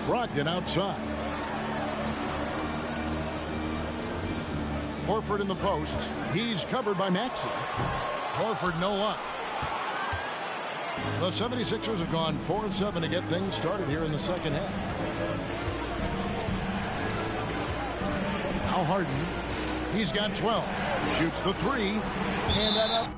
Brogdon outside. Horford in the post. He's covered by Maxey. Horford no luck. The 76ers have gone 4 of 7 to get things started here in the second half. Now Harden. He's got 12. Shoots the 3. And that up.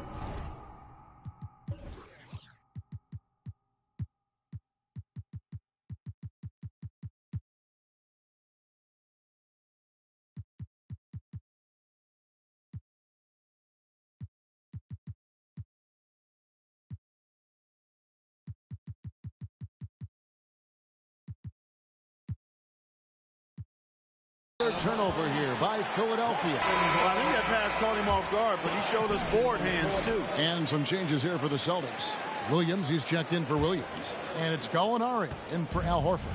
Turnover here by Philadelphia. Well, I think that pass caught him off guard, but he showed us board hands, too. And some changes here for the Celtics. Williams, he's checked in for Williams. And it's Gallinari in for Al Horford.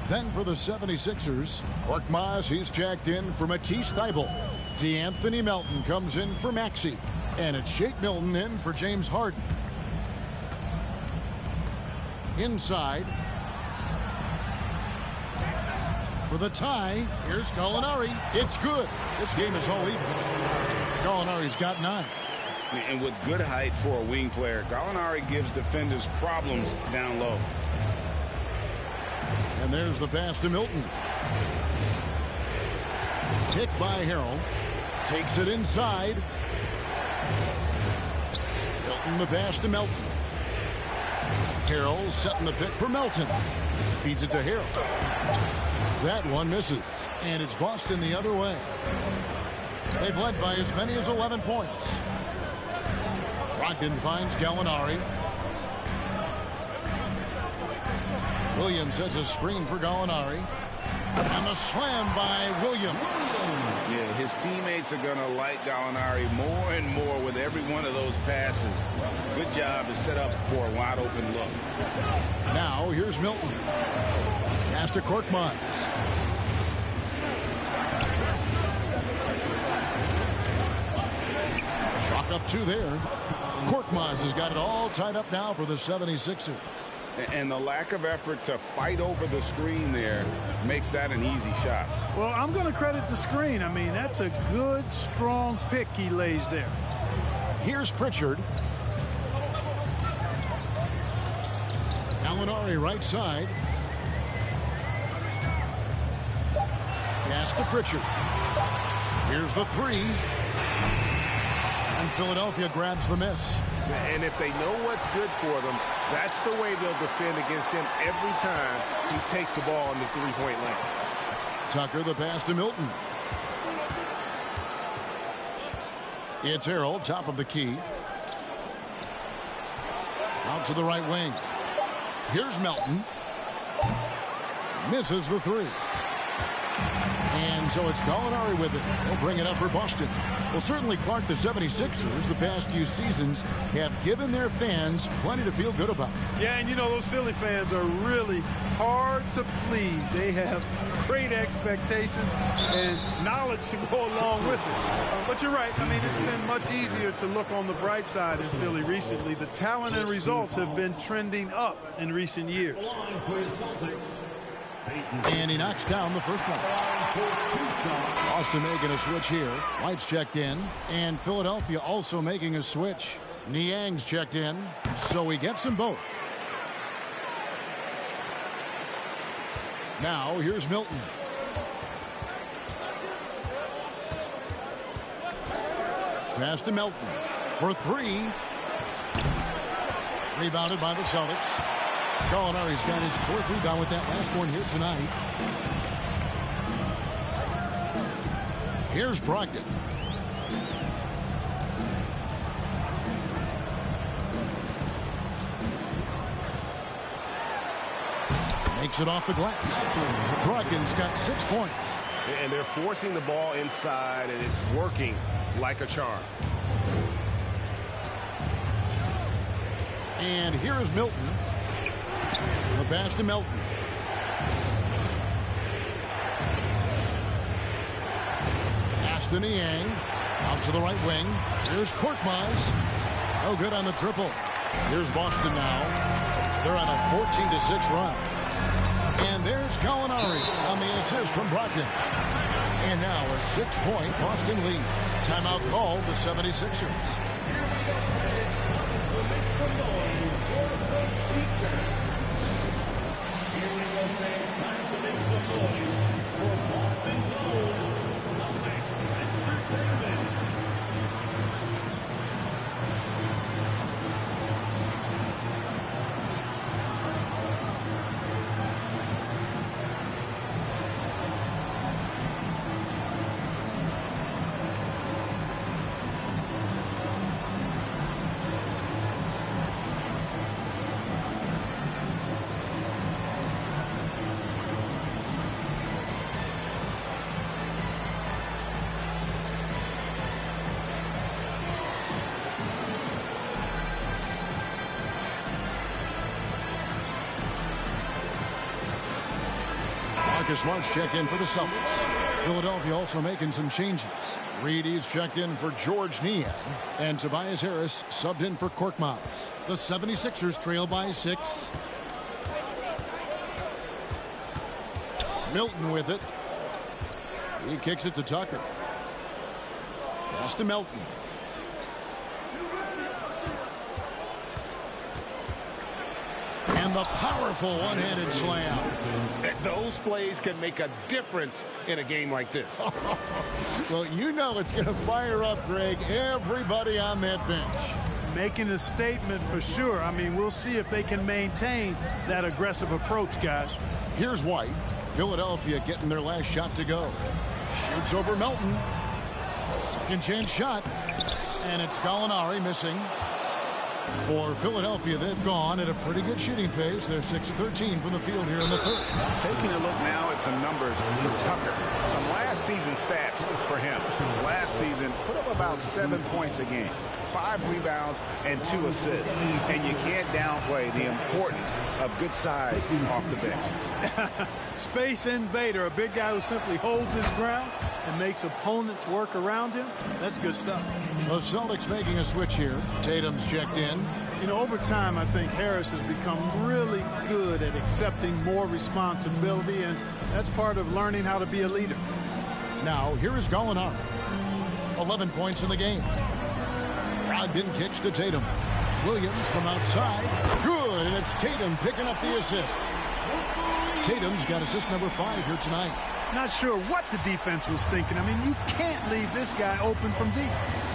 Then for the 76ers, Korkmaz, he's checked in for Matisse Thybulle. DeAnthony Melton comes in for Maxey. And it's Shake Milton in for James Harden. Inside. For the tie, here's Gallinari. It's good. This game is all even. Gallinari's got 9. And with good height for a wing player, Gallinari gives defenders problems down low. And there's the pass to Milton. Pick by Harrell. Takes it inside. Milton the pass to Melton. Harrell setting the pick for Melton. Feeds it to Harrell. That one misses, and it's Boston the other way. They've led by as many as 11 points. Brogdon finds Gallinari. Williams sets a screen for Gallinari. And the slam by Williams. Yeah, his teammates are going to like Gallinari more and more with every one of those passes. Good job to set up for a wide open look. Now here's Milton. Pass to Korkmaz. Chalk up 2 there. Korkmaz has got it all tied up now for the 76ers. And the lack of effort to fight over the screen there makes that an easy shot. Well, I'm going to credit the screen. I mean, that's a good, strong pick he lays there. Here's Pritchard. Gallinari right side. Pass to Pritchard. Here's the 3. And Philadelphia grabs the miss. And if they know what's good for them, that's the way they'll defend against him every time he takes the ball in the three-point lane. Tucker the pass to Milton. It's Harrell, top of the key. Out to the right wing. Here's Melton. Misses the 3. And so it's Gallinari with it. He'll bring it up for Boston. Well, certainly, Clark, the 76ers, the past few seasons, have given their fans plenty to feel good about. Yeah, and you know, those Philly fans are really hard to please. They have great expectations and knowledge to go along with it. But you're right. I mean, it's been much easier to look on the bright side in Philly recently. The talent and results have been trending up in recent years. And he knocks down the first one. Boston making a switch here. White's checked in. And Philadelphia also making a switch. Niang's checked in. So he gets them both. Now here's Milton. Pass to Milton for three. Rebounded by the Celtics. Gallinari's got his fourth rebound with that last one here tonight. Here's Brogdon. Makes it off the glass. Brogdon's got 6 points. And they're forcing the ball inside, and it's working like a charm. And here is Milton. The pass to Milton. Pass to Niang. Out to the right wing. Here's Korkmaz. No good on the triple. Here's Boston now. They're on a 14-6 run. And there's Gallinari on the assist from Brogdon. And now a 6-point Boston lead. Timeout called the 76ers. Marcus Smart's checked in for the Celtics. Philadelphia also making some changes. Reedy's checked in for George Niang. And Tobias Harris subbed in for Korkmaz. The 76ers trail by 6. Milton with it. He kicks it to Tucker. Pass to Milton. And the powerful one-handed slam. Those plays can make a difference in a game like this. Well, you know it's going to fire up, Greg, everybody on that bench. Making a statement for sure. I mean, we'll see if they can maintain that aggressive approach, guys. Here's White. Philadelphia getting their last shot to go. Shoots over Milton. Second chance shot. And it's Gallinari missing. For Philadelphia, they've gone at a pretty good shooting pace. They're 6 of 13 from the field here in the third. Taking a look now at some numbers for Tucker. Some last season stats for him. Last season, put up about 7 points a game, 5 rebounds, and 2 assists. And you can't downplay the importance of good size off the bench. Space invader, a big guy who simply holds his ground and makes opponents work around him. That's good stuff. The Celtics making a switch here. Tatum's checked in. You know, over time, I think Harris has become really good at accepting more responsibility, and that's part of learning how to be a leader. Now, here is Gallinari. 11 points in the game. Brogdon kicks to Tatum. Williams from outside. Good, and it's Tatum picking up the assist. Tatum's got assist number 5 here tonight. Not sure what the defense was thinking. I mean, you can't leave this guy open from deep.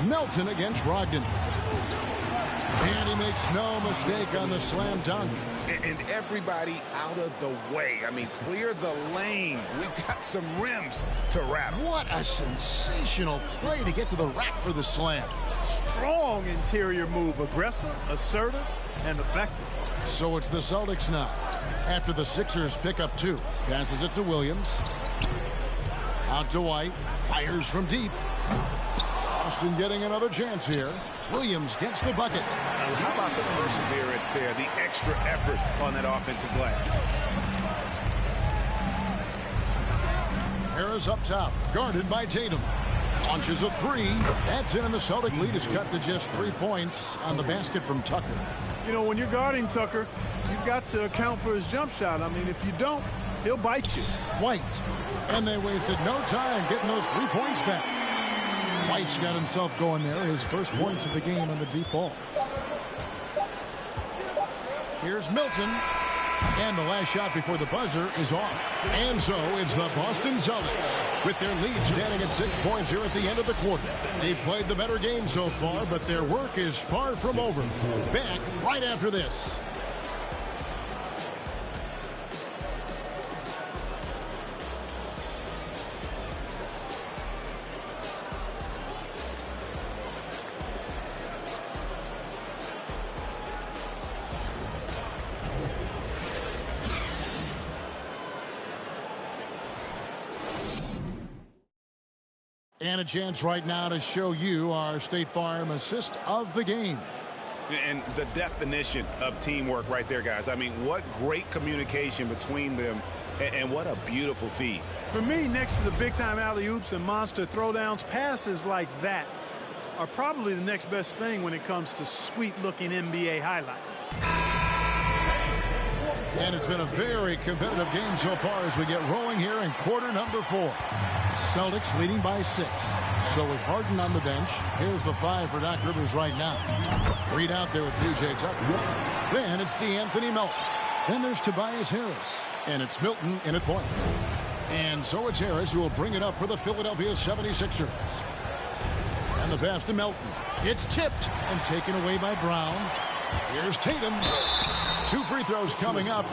Melton against Brogdon. And he makes no mistake on the slam dunk. And everybody out of the way. I mean, clear the lane. We've got some rims to wrap. What a sensational play to get to the rack for the slam. Strong interior move. Aggressive, assertive, and effective. So it's the Celtics now. After the Sixers pick up 2. Passes it to Williams. Out to White. Fires from deep. Boston getting another chance here. Williams gets the bucket. How about the perseverance there, the extra effort on that offensive glass? Harris up top, guarded by Tatum. Launches a three. That's in, and the Celtic lead is cut to just 3 points on the basket from Tucker. You know, when you're guarding Tucker, you've got to account for his jump shot. I mean, if you don't, he'll bite you. White. And they wasted no time getting those 3 points back. White's got himself going there. His first points of the game on the deep ball. Here's Milton. And the last shot before the buzzer is off. And so it's the Boston Celtics with their lead standing at 6 points here at the end of the quarter. They've played the better game so far, but their work is far from over. Back right after this. And a chance right now to show you our State Farm assist of the game. And the definition of teamwork right there, guys. I mean, what great communication between them, and what a beautiful feed. For me, next to the big-time alley-oops and monster throwdowns, passes like that are probably the next best thing when it comes to sweet-looking NBA highlights. And it's been a very competitive game so far as we get rolling here in quarter number 4. Celtics leading by 6. So with Harden on the bench, here's the 5 for Doc Rivers right now. Reed out there with P.J. Tucker. Then it's DeAnthony Melton. Then there's Tobias Harris. And it's Milton in at point. And so it's Harris who will bring it up for the Philadelphia 76ers. And the pass to Melton. It's tipped and taken away by Brown. Here's Tatum. 2 free throws coming up.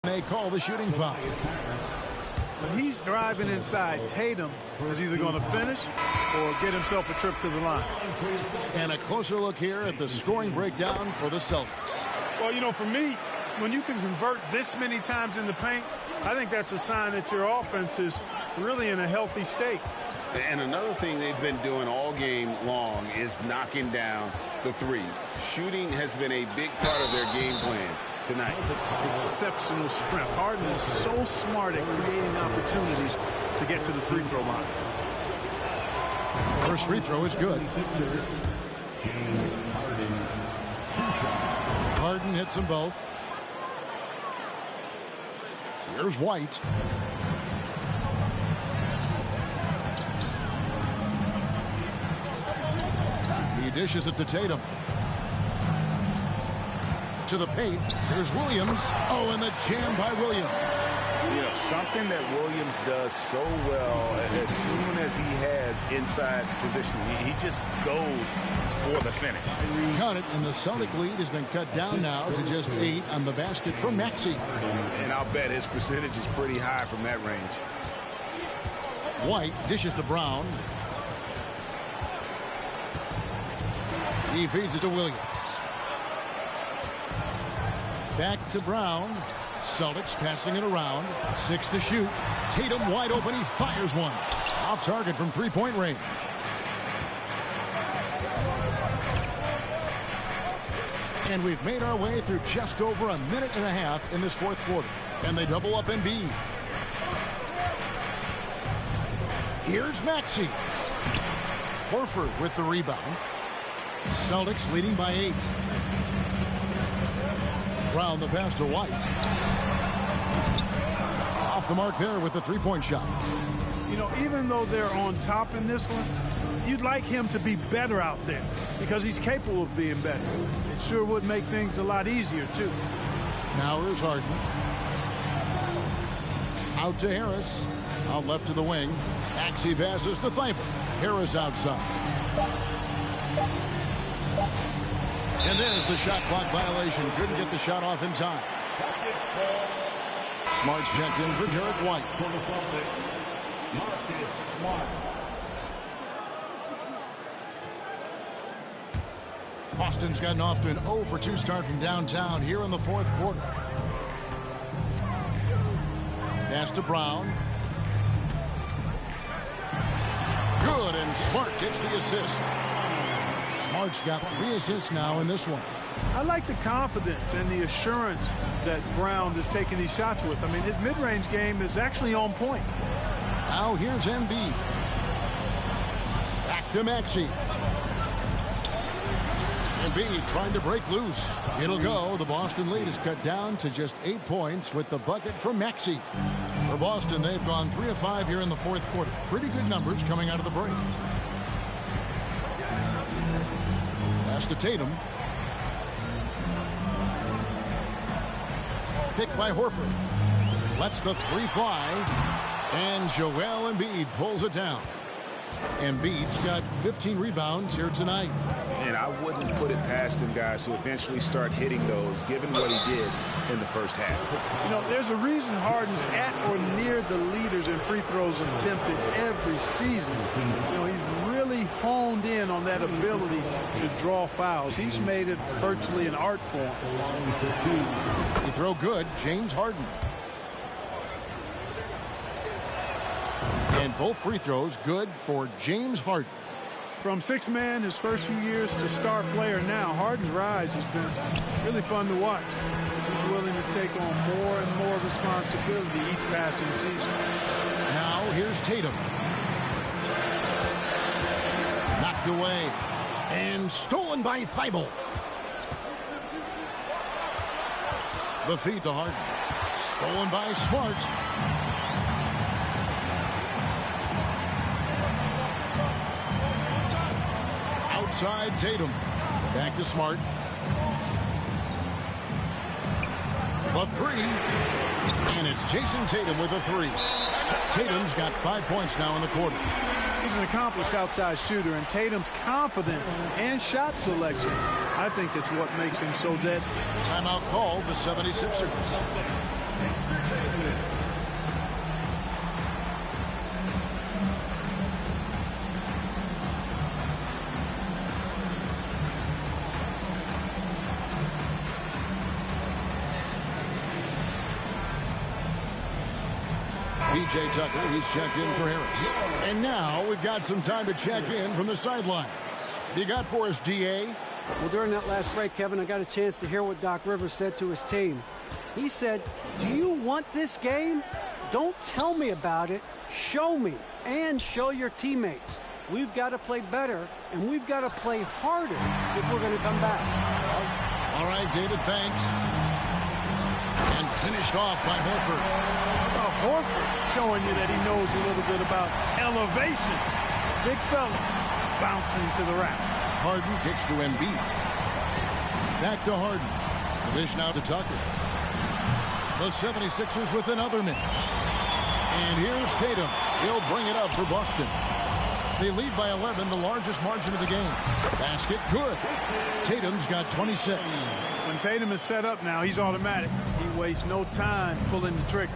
And they call the shooting foul. When he's driving inside, Tatum is either going to finish or get himself a trip to the line. And a closer look here at the scoring breakdown for the Celtics. Well, you know, for me, when you can convert this many times in the paint, I think that's a sign that your offense is really in a healthy state. And another thing they've been doing all game long is knocking down the three. Shooting has been a big part of their game plan tonight. Exceptional strength. Harden is so smart at creating opportunities to get to the free throw line. First free throw is good. Harden hits them both. Here's White. He dishes it to Tatum. To the paint. Here's Williams. Oh, and the jam by Williams. You know, something that Williams does so well, as soon as he has inside position, he just goes for the finish. Count it, and the Celtic lead has been cut down now to just 8 on the basket from Maxey. And I'll bet his percentage is pretty high from that range. White dishes to Brown. He feeds it to Williams. Back to Brown. Celtics passing it around. 6 to shoot. Tatum wide open. He fires one. Off target from three-point range. And we've made our way through just over a minute and a half in this fourth quarter. And they double up Embiid. Here's Maxey. Horford with the rebound. Celtics leading by 8. Brown the pass to White. off the mark there with the three-point shot. You know, even though they're on top in this one, you'd like him to be better out there because he's capable of being better. It sure would make things a lot easier, too. Now here's Harden. Out to Harris. Out left to the wing. Maxey passes to Thibault. Harris outside. And there's the shot clock violation. Couldn't get the shot off in time. Smart's checked in for Derek White. For the Celtics, Marcus Smart. Boston's gotten off to an 0 for 2 start from downtown here in the fourth quarter. Pass to Brown. Good, and Smart gets the assist. Smart's got 3 assists now in this one. I like the confidence and the assurance that Brown is taking these shots with. I mean, his mid-range game is actually on point. Now here's Embiid. Back to Maxey. Embiid trying to break loose. It'll go. The Boston lead is cut down to just 8 points with the bucket from Maxey. For Boston, they've gone 3 of 5 here in the fourth quarter. Pretty good numbers coming out of the break. Pass to Tatum. Picked by Horford. Lets the 3 fly. And Joel Embiid pulls it down. Embiid's got 15 rebounds here tonight. And I wouldn't put it past him, guys, to eventually start hitting those, given what he did in the first half. You know, there's a reason Harden's at or near the leaders in free throws attempted every season. You know, he's really honed in on that ability to draw fouls. He's made it virtually an art form. He throw good, James Harden. And both free throws good for James Harden. From sixth man his first few years to star player now, Harden's rise has been really fun to watch. He's willing to take on more and more responsibility each passing season. Now here's Tatum. Knocked away and stolen by Thibault. The feed to Harden. Stolen by Smart. Outside Tatum. Back to Smart. The 3. And it's Jason Tatum with a 3. Tatum's got 5 points now in the quarter. He's an accomplished outside shooter, and Tatum's confidence and shot selection, I think it's what makes him so deadly. Timeout called the 76ers. P.J. Tucker, he's checked in for Harris. And now we've got some time to check in from the sidelines. You got for us, D.A.? Well, during that last break, Kevin, I got a chance to hear what Doc Rivers said to his team. He said, do you want this game? Don't tell me about it. Show me and show your teammates. We've got to play better, and we've got to play harder if we're going to come back. All right, David, thanks. And finished off by Horford. Horford showing you that he knows a little bit about elevation. Big fella bouncing to the rack. Harden kicks to Embiid. Back to Harden. The dish now to Tucker. The 76ers with another miss. And here's Tatum. He'll bring it up for Boston. They lead by 11, the largest margin of the game. Basket good. Tatum's got 26. When Tatum is set up now, he's automatic. He wastes no time pulling the trigger.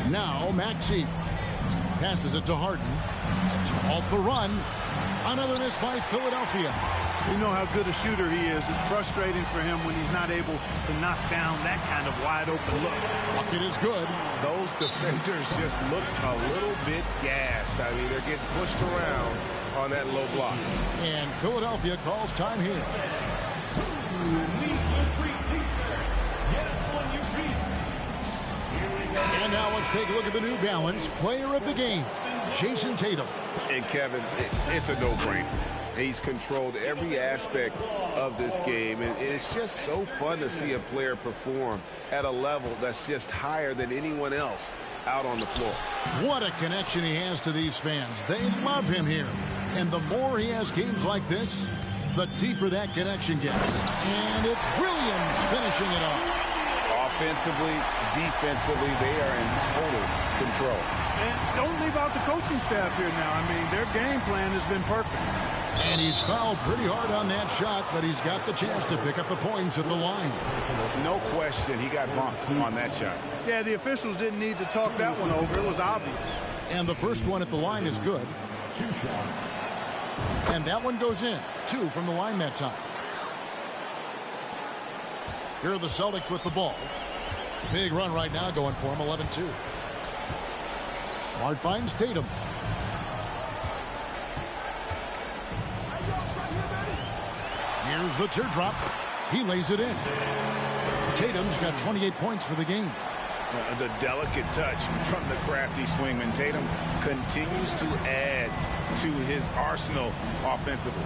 Now Maxey passes it to Harden to halt the run. Another miss by Philadelphia. We know how good a shooter he is. It's frustrating for him when he's not able to knock down that kind of wide open look. Bucket is good. Those defenders just look a little bit gassed. I mean, they're getting pushed around on that low block. And Philadelphia calls time here. And now let's take a look at the New Balance player of the game, Jason Tatum. And Kevin, it's a no-brainer. He's controlled every aspect of this game, and it's just so fun to see a player perform at a level that's just higher than anyone else out on the floor. What a connection he has to these fans. They love him here. And the more he has games like this, the deeper that connection gets. And it's Williams finishing it off. Offensively, defensively, they are in total control. And don't leave out the coaching staff here now. I mean, their game plan has been perfect. And he's fouled pretty hard on that shot, but he's got the chance to pick up the points at the line. No question, he got bumped on that shot. Yeah, the officials didn't need to talk that one over. It was obvious. And the first one at the line is good. And that one goes in. 2 from the line that time. Here are the Celtics with the ball. Big run right now going for him, 11-2. Smart finds Tatum. Here's the teardrop. He lays it in. Tatum's got 28 points for the game. The delicate touch from the crafty swingman. Tatum continues to add to his arsenal offensively.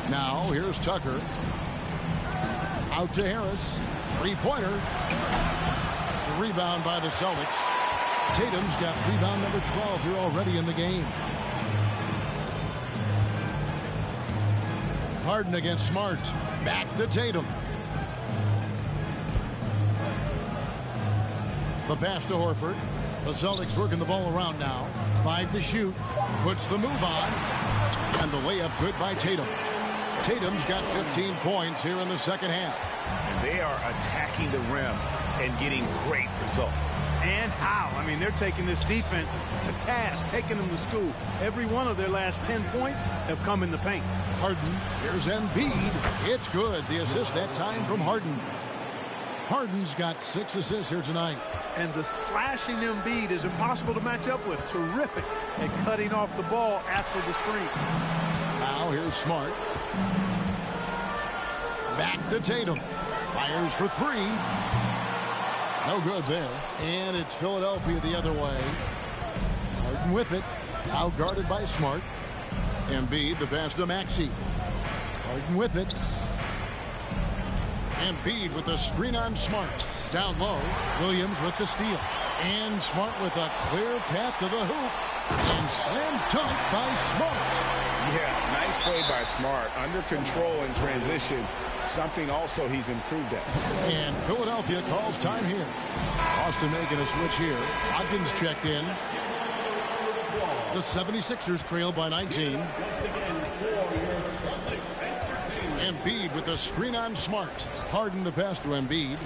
Now here's Tucker. Out to Harris. Three-pointer. The rebound by the Celtics. Tatum's got rebound number 12 here already in the game. Harden against Smart. Back to Tatum. The pass to Horford. The Celtics working the ball around now. 5 to shoot. Puts the move on. And the layup good by Tatum. Tatum's got 15 points here in the second half. And they are attacking the rim and getting great results. And how? I mean, they're taking this defense to task, taking them to school. Every one of their last 10 points have come in the paint. Harden. Here's Embiid. It's good. The assist that time from Harden. Harden's got 6 assists here tonight. And the slashing Embiid is impossible to match up with. Terrific at cutting off the ball after the screen. Now here's Smart. Back to Tatum. Fires for 3. No good there. And it's Philadelphia the other way. Harden with it. Out guarded by Smart. Embiid the pass to Maxey. Harden with it. Embiid with the screen on Smart. Down low. Williams with the steal. And Smart with a clear path to the hoop. And slam dunk by Smart. Yeah, nice play by Smart. Under control in transition. Something also he's improved at. And Philadelphia calls time here. Boston making a switch here. Watkins checked in. The 76ers trail by 19. Embiid with a screen on Smart. Harden the pass to Embiid.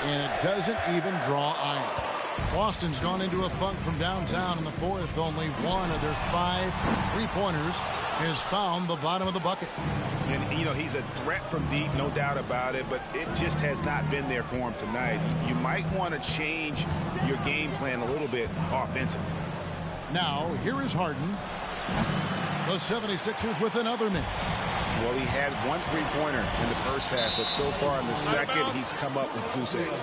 And it doesn't even draw iron. Boston's gone into a funk from downtown in the fourth. Only one of their 5 3-pointers has found the bottom of the bucket. And, you know, he's a threat from deep, no doubt about it, but it just has not been there for him tonight. You might want to change your game plan a little bit offensively. Now, here is Harden. The 76ers with another miss. Well, he had 1 3-pointer in the first half, but so far in the second, he's come up with goose eggs.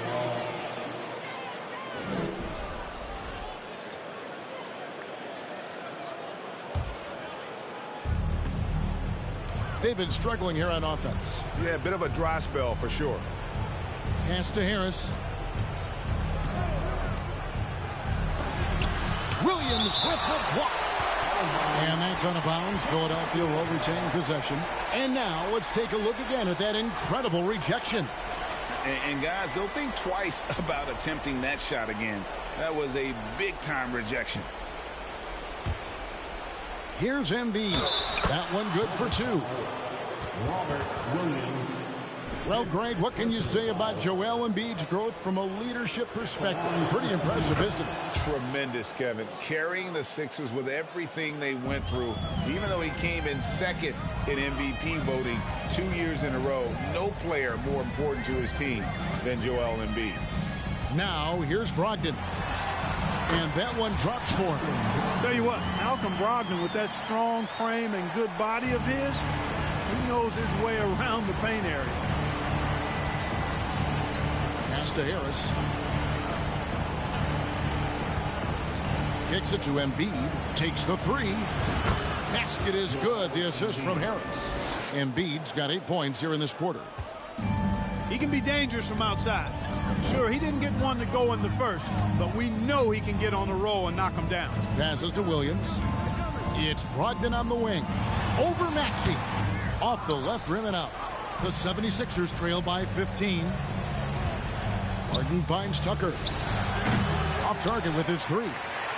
They've been struggling here on offense. Yeah, a bit of a dry spell for sure. Pass to Harris. Williams with the block. And that's out of bounds. Philadelphia will retain possession. And now let's take a look again at that incredible rejection. And guys, they'll think twice about attempting that shot again. That was a big-time rejection. Here's Embiid. That one good for 2. Robert Williams. Well, Greg, what can you say about Joel Embiid's growth from a leadership perspective? Pretty impressive, isn't it? Tremendous, Kevin. Carrying the Sixers with everything they went through. Even though he came in second in MVP voting 2 years in a row, no player more important to his team than Joel Embiid. Now, here's Brogdon. And that one drops for him. Tell you what, Malcolm Brogdon with that strong frame and good body of his, he knows his way around the paint area. Pass to Harris. Kicks it to Embiid. Takes the 3. Basket is good. The assist from Harris. Embiid's got 8 points here in this quarter. He can be dangerous from outside. Sure, he didn't get one to go in the first, but we know he can get on a roll and knock him down. Passes to Williams. It's Brogdon on the wing. Over Maxey. Off the left rim and out. The 76ers trail by 15. Harden finds Tucker. Off target with his three.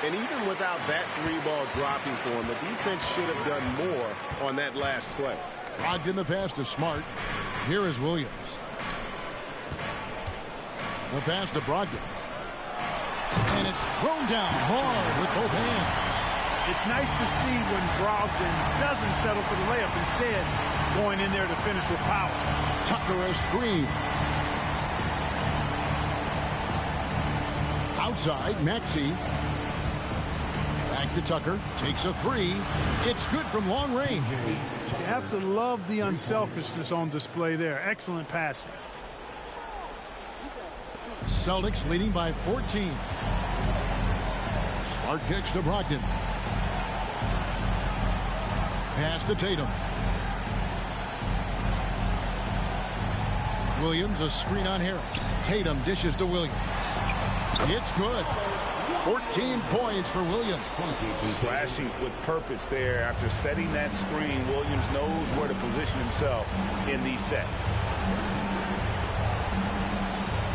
And even without that three ball dropping for him, the defense should have done more on that last play. Brogdon the pass to Smart. Here is Williams. The pass to Brogdon. And it's thrown down hard with both hands. It's nice to see when Brogdon doesn't settle for the layup, instead going in there to finish with power. Tucker a screen. Outside, Maxey. Back to Tucker. Takes a three. It's good from long range. You have to love the unselfishness on display there. Excellent passing. Celtics leading by 14. Smart kicks to Brogdon. Pass to Tatum. Williams a screen on Harris. Tatum dishes to Williams. It's good. 14 points for Williams. Slashing with purpose there. After setting that screen, Williams knows where to position himself in these sets.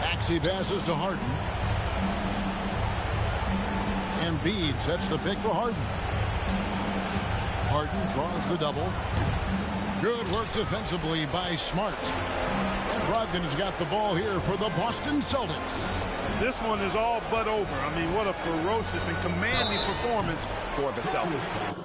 Maxey passes to Harden. Embiid sets the pick for Harden. Harden draws the double. Good work defensively by Smart. And Brogdon has got the ball here for the Boston Celtics. This one is all but over. I mean, what a ferocious and commanding performance for the Celtics.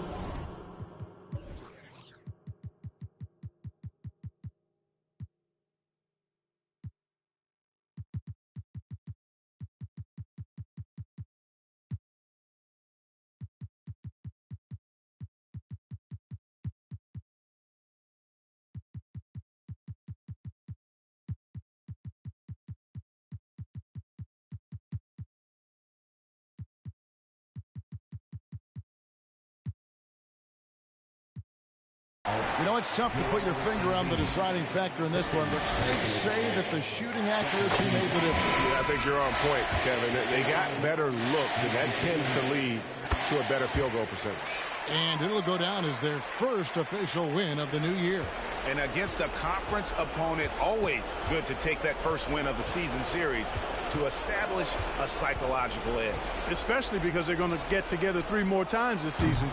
You know, it's tough to put your finger on the deciding factor in this one, but I'd say that the shooting accuracy made the difference. Yeah, I think you're on point, Kevin. They got better looks, and that tends to lead to a better field goal percentage. And it'll go down as their first official win of the new year. And against a conference opponent, always good to take that first win of the season series to establish a psychological edge. Especially because they're going to get together 3 more times this season.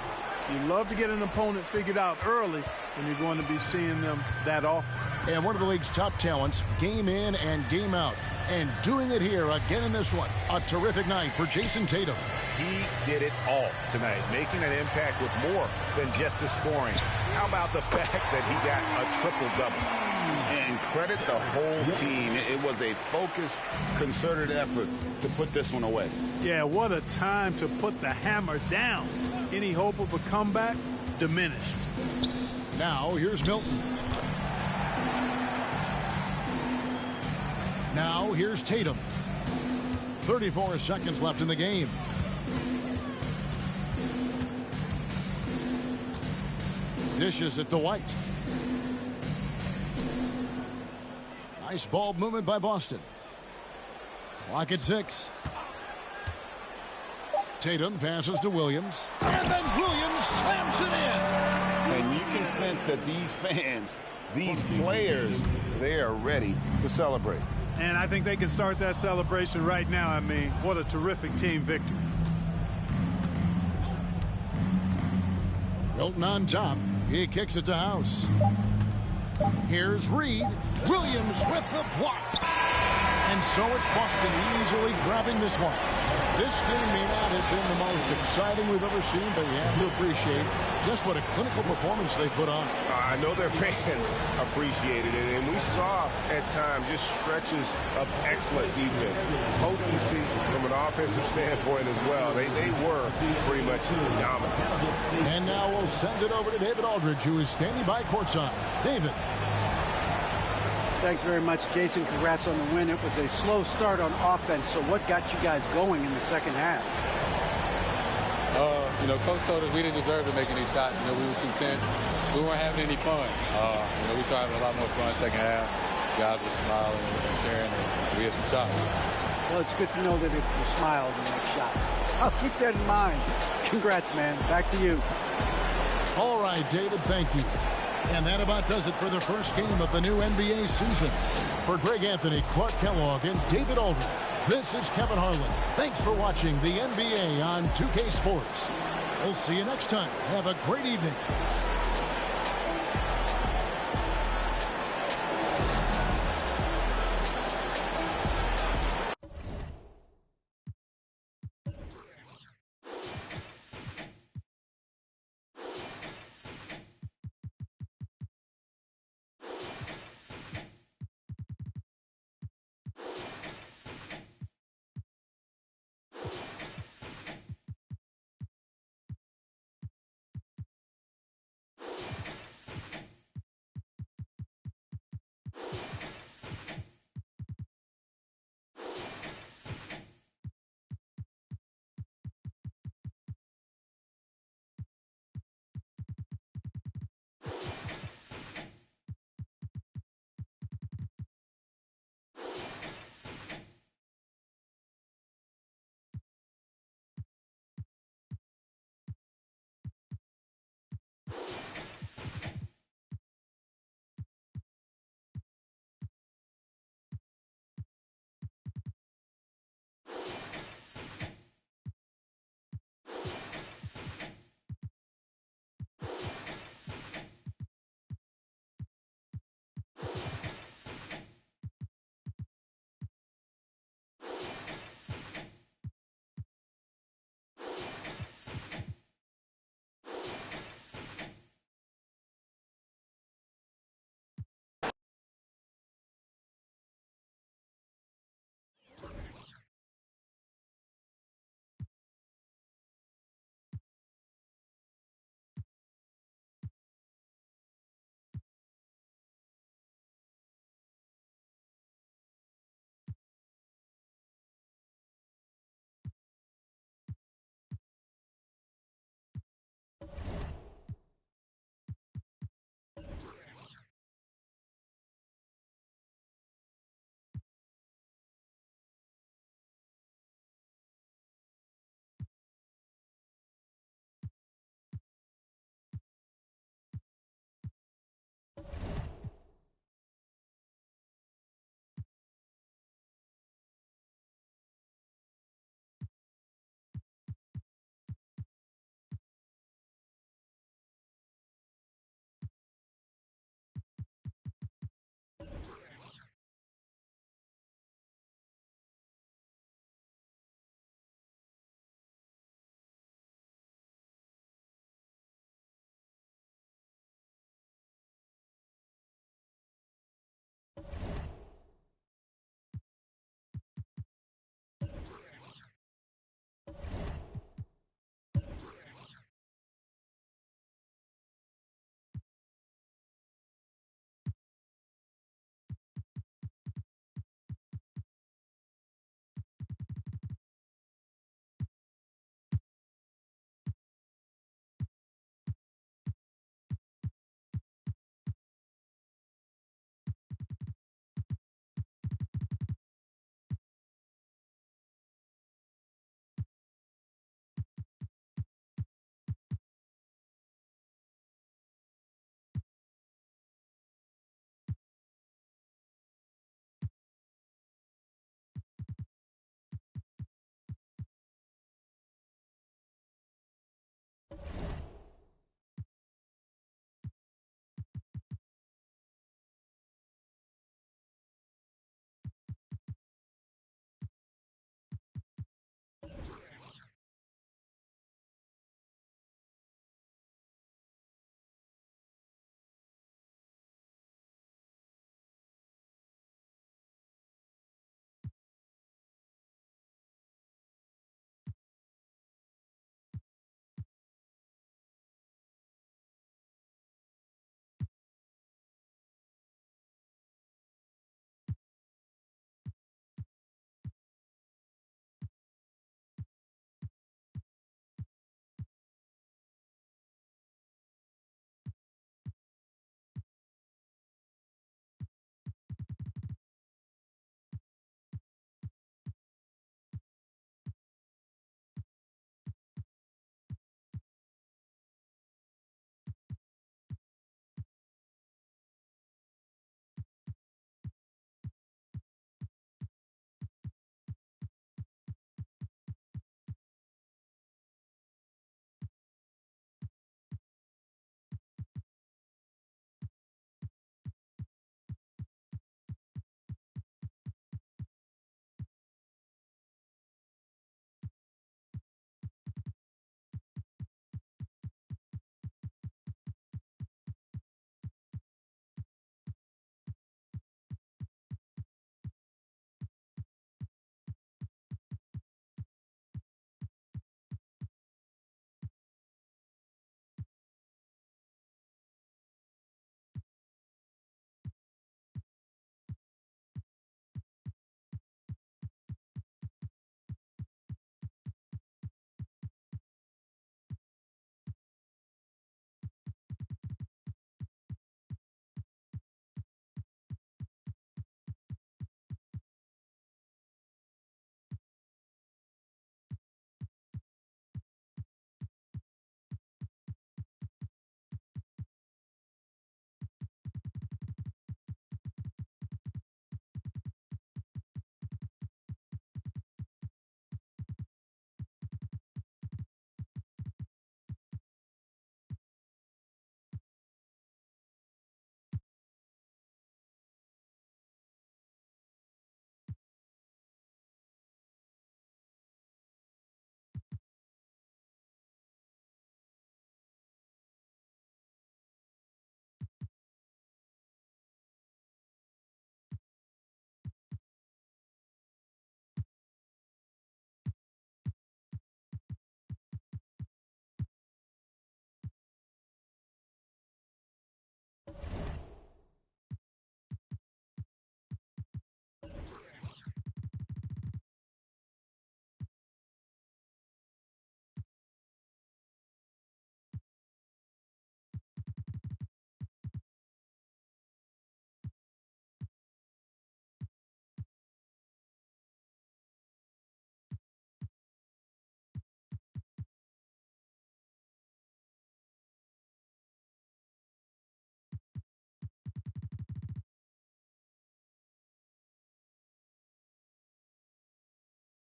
You love to get an opponent figured out early, and you're going to be seeing them that often. And one of the league's top talents, game in and game out. And doing it here again in this one. A terrific night for Jason Tatum. He did it all tonight, making an impact with more than just his scoring. How about the fact that he got a triple-double? And credit the whole team. It was a focused, concerted effort to put this one away. Yeah, what a time to put the hammer down. Any hope of a comeback diminished. Now here's Milton. Now here's Tatum. 34 seconds left in the game. Dishes it to White. Nice ball movement by Boston. Clock at 6. Tatum passes to Williams. And then Williams slams it in. And you can sense that these fans, these players, they are ready to celebrate. And I think they can start that celebration right now. I mean, what a terrific team victory. Milton on top. He kicks it to House. Here's Reed. Williams with the block. And so it's Boston easily grabbing this one. This game may not have been the most exciting we've ever seen, but you have to appreciate just what a clinical performance they put on. I know their fans appreciated it, and we saw at times just stretches of excellent defense. Potency from an offensive standpoint as well. They were pretty much dominant. And now we'll send it over to David Aldridge, who is standing by courtside. David. Thanks very much, Jason. Congrats on the win. It was a slow start on offense, so what got you guys going in the second half? Coach told us we didn't deserve to make any shots. We were too tense. We weren't having any fun. We started having a lot more fun second half. Guys were smiling and cheering, and we had some shots. Well, it's good to know that if you smile, you make shots. I'll keep that in mind. Congrats, man. Back to you. All right, David, thank you. And that about does it for the first game of the new NBA season. For Greg Anthony, Clark Kellogg, and David Aldridge, this is Kevin Harlan. Thanks for watching the NBA on 2K Sports. We'll see you next time. Have a great evening.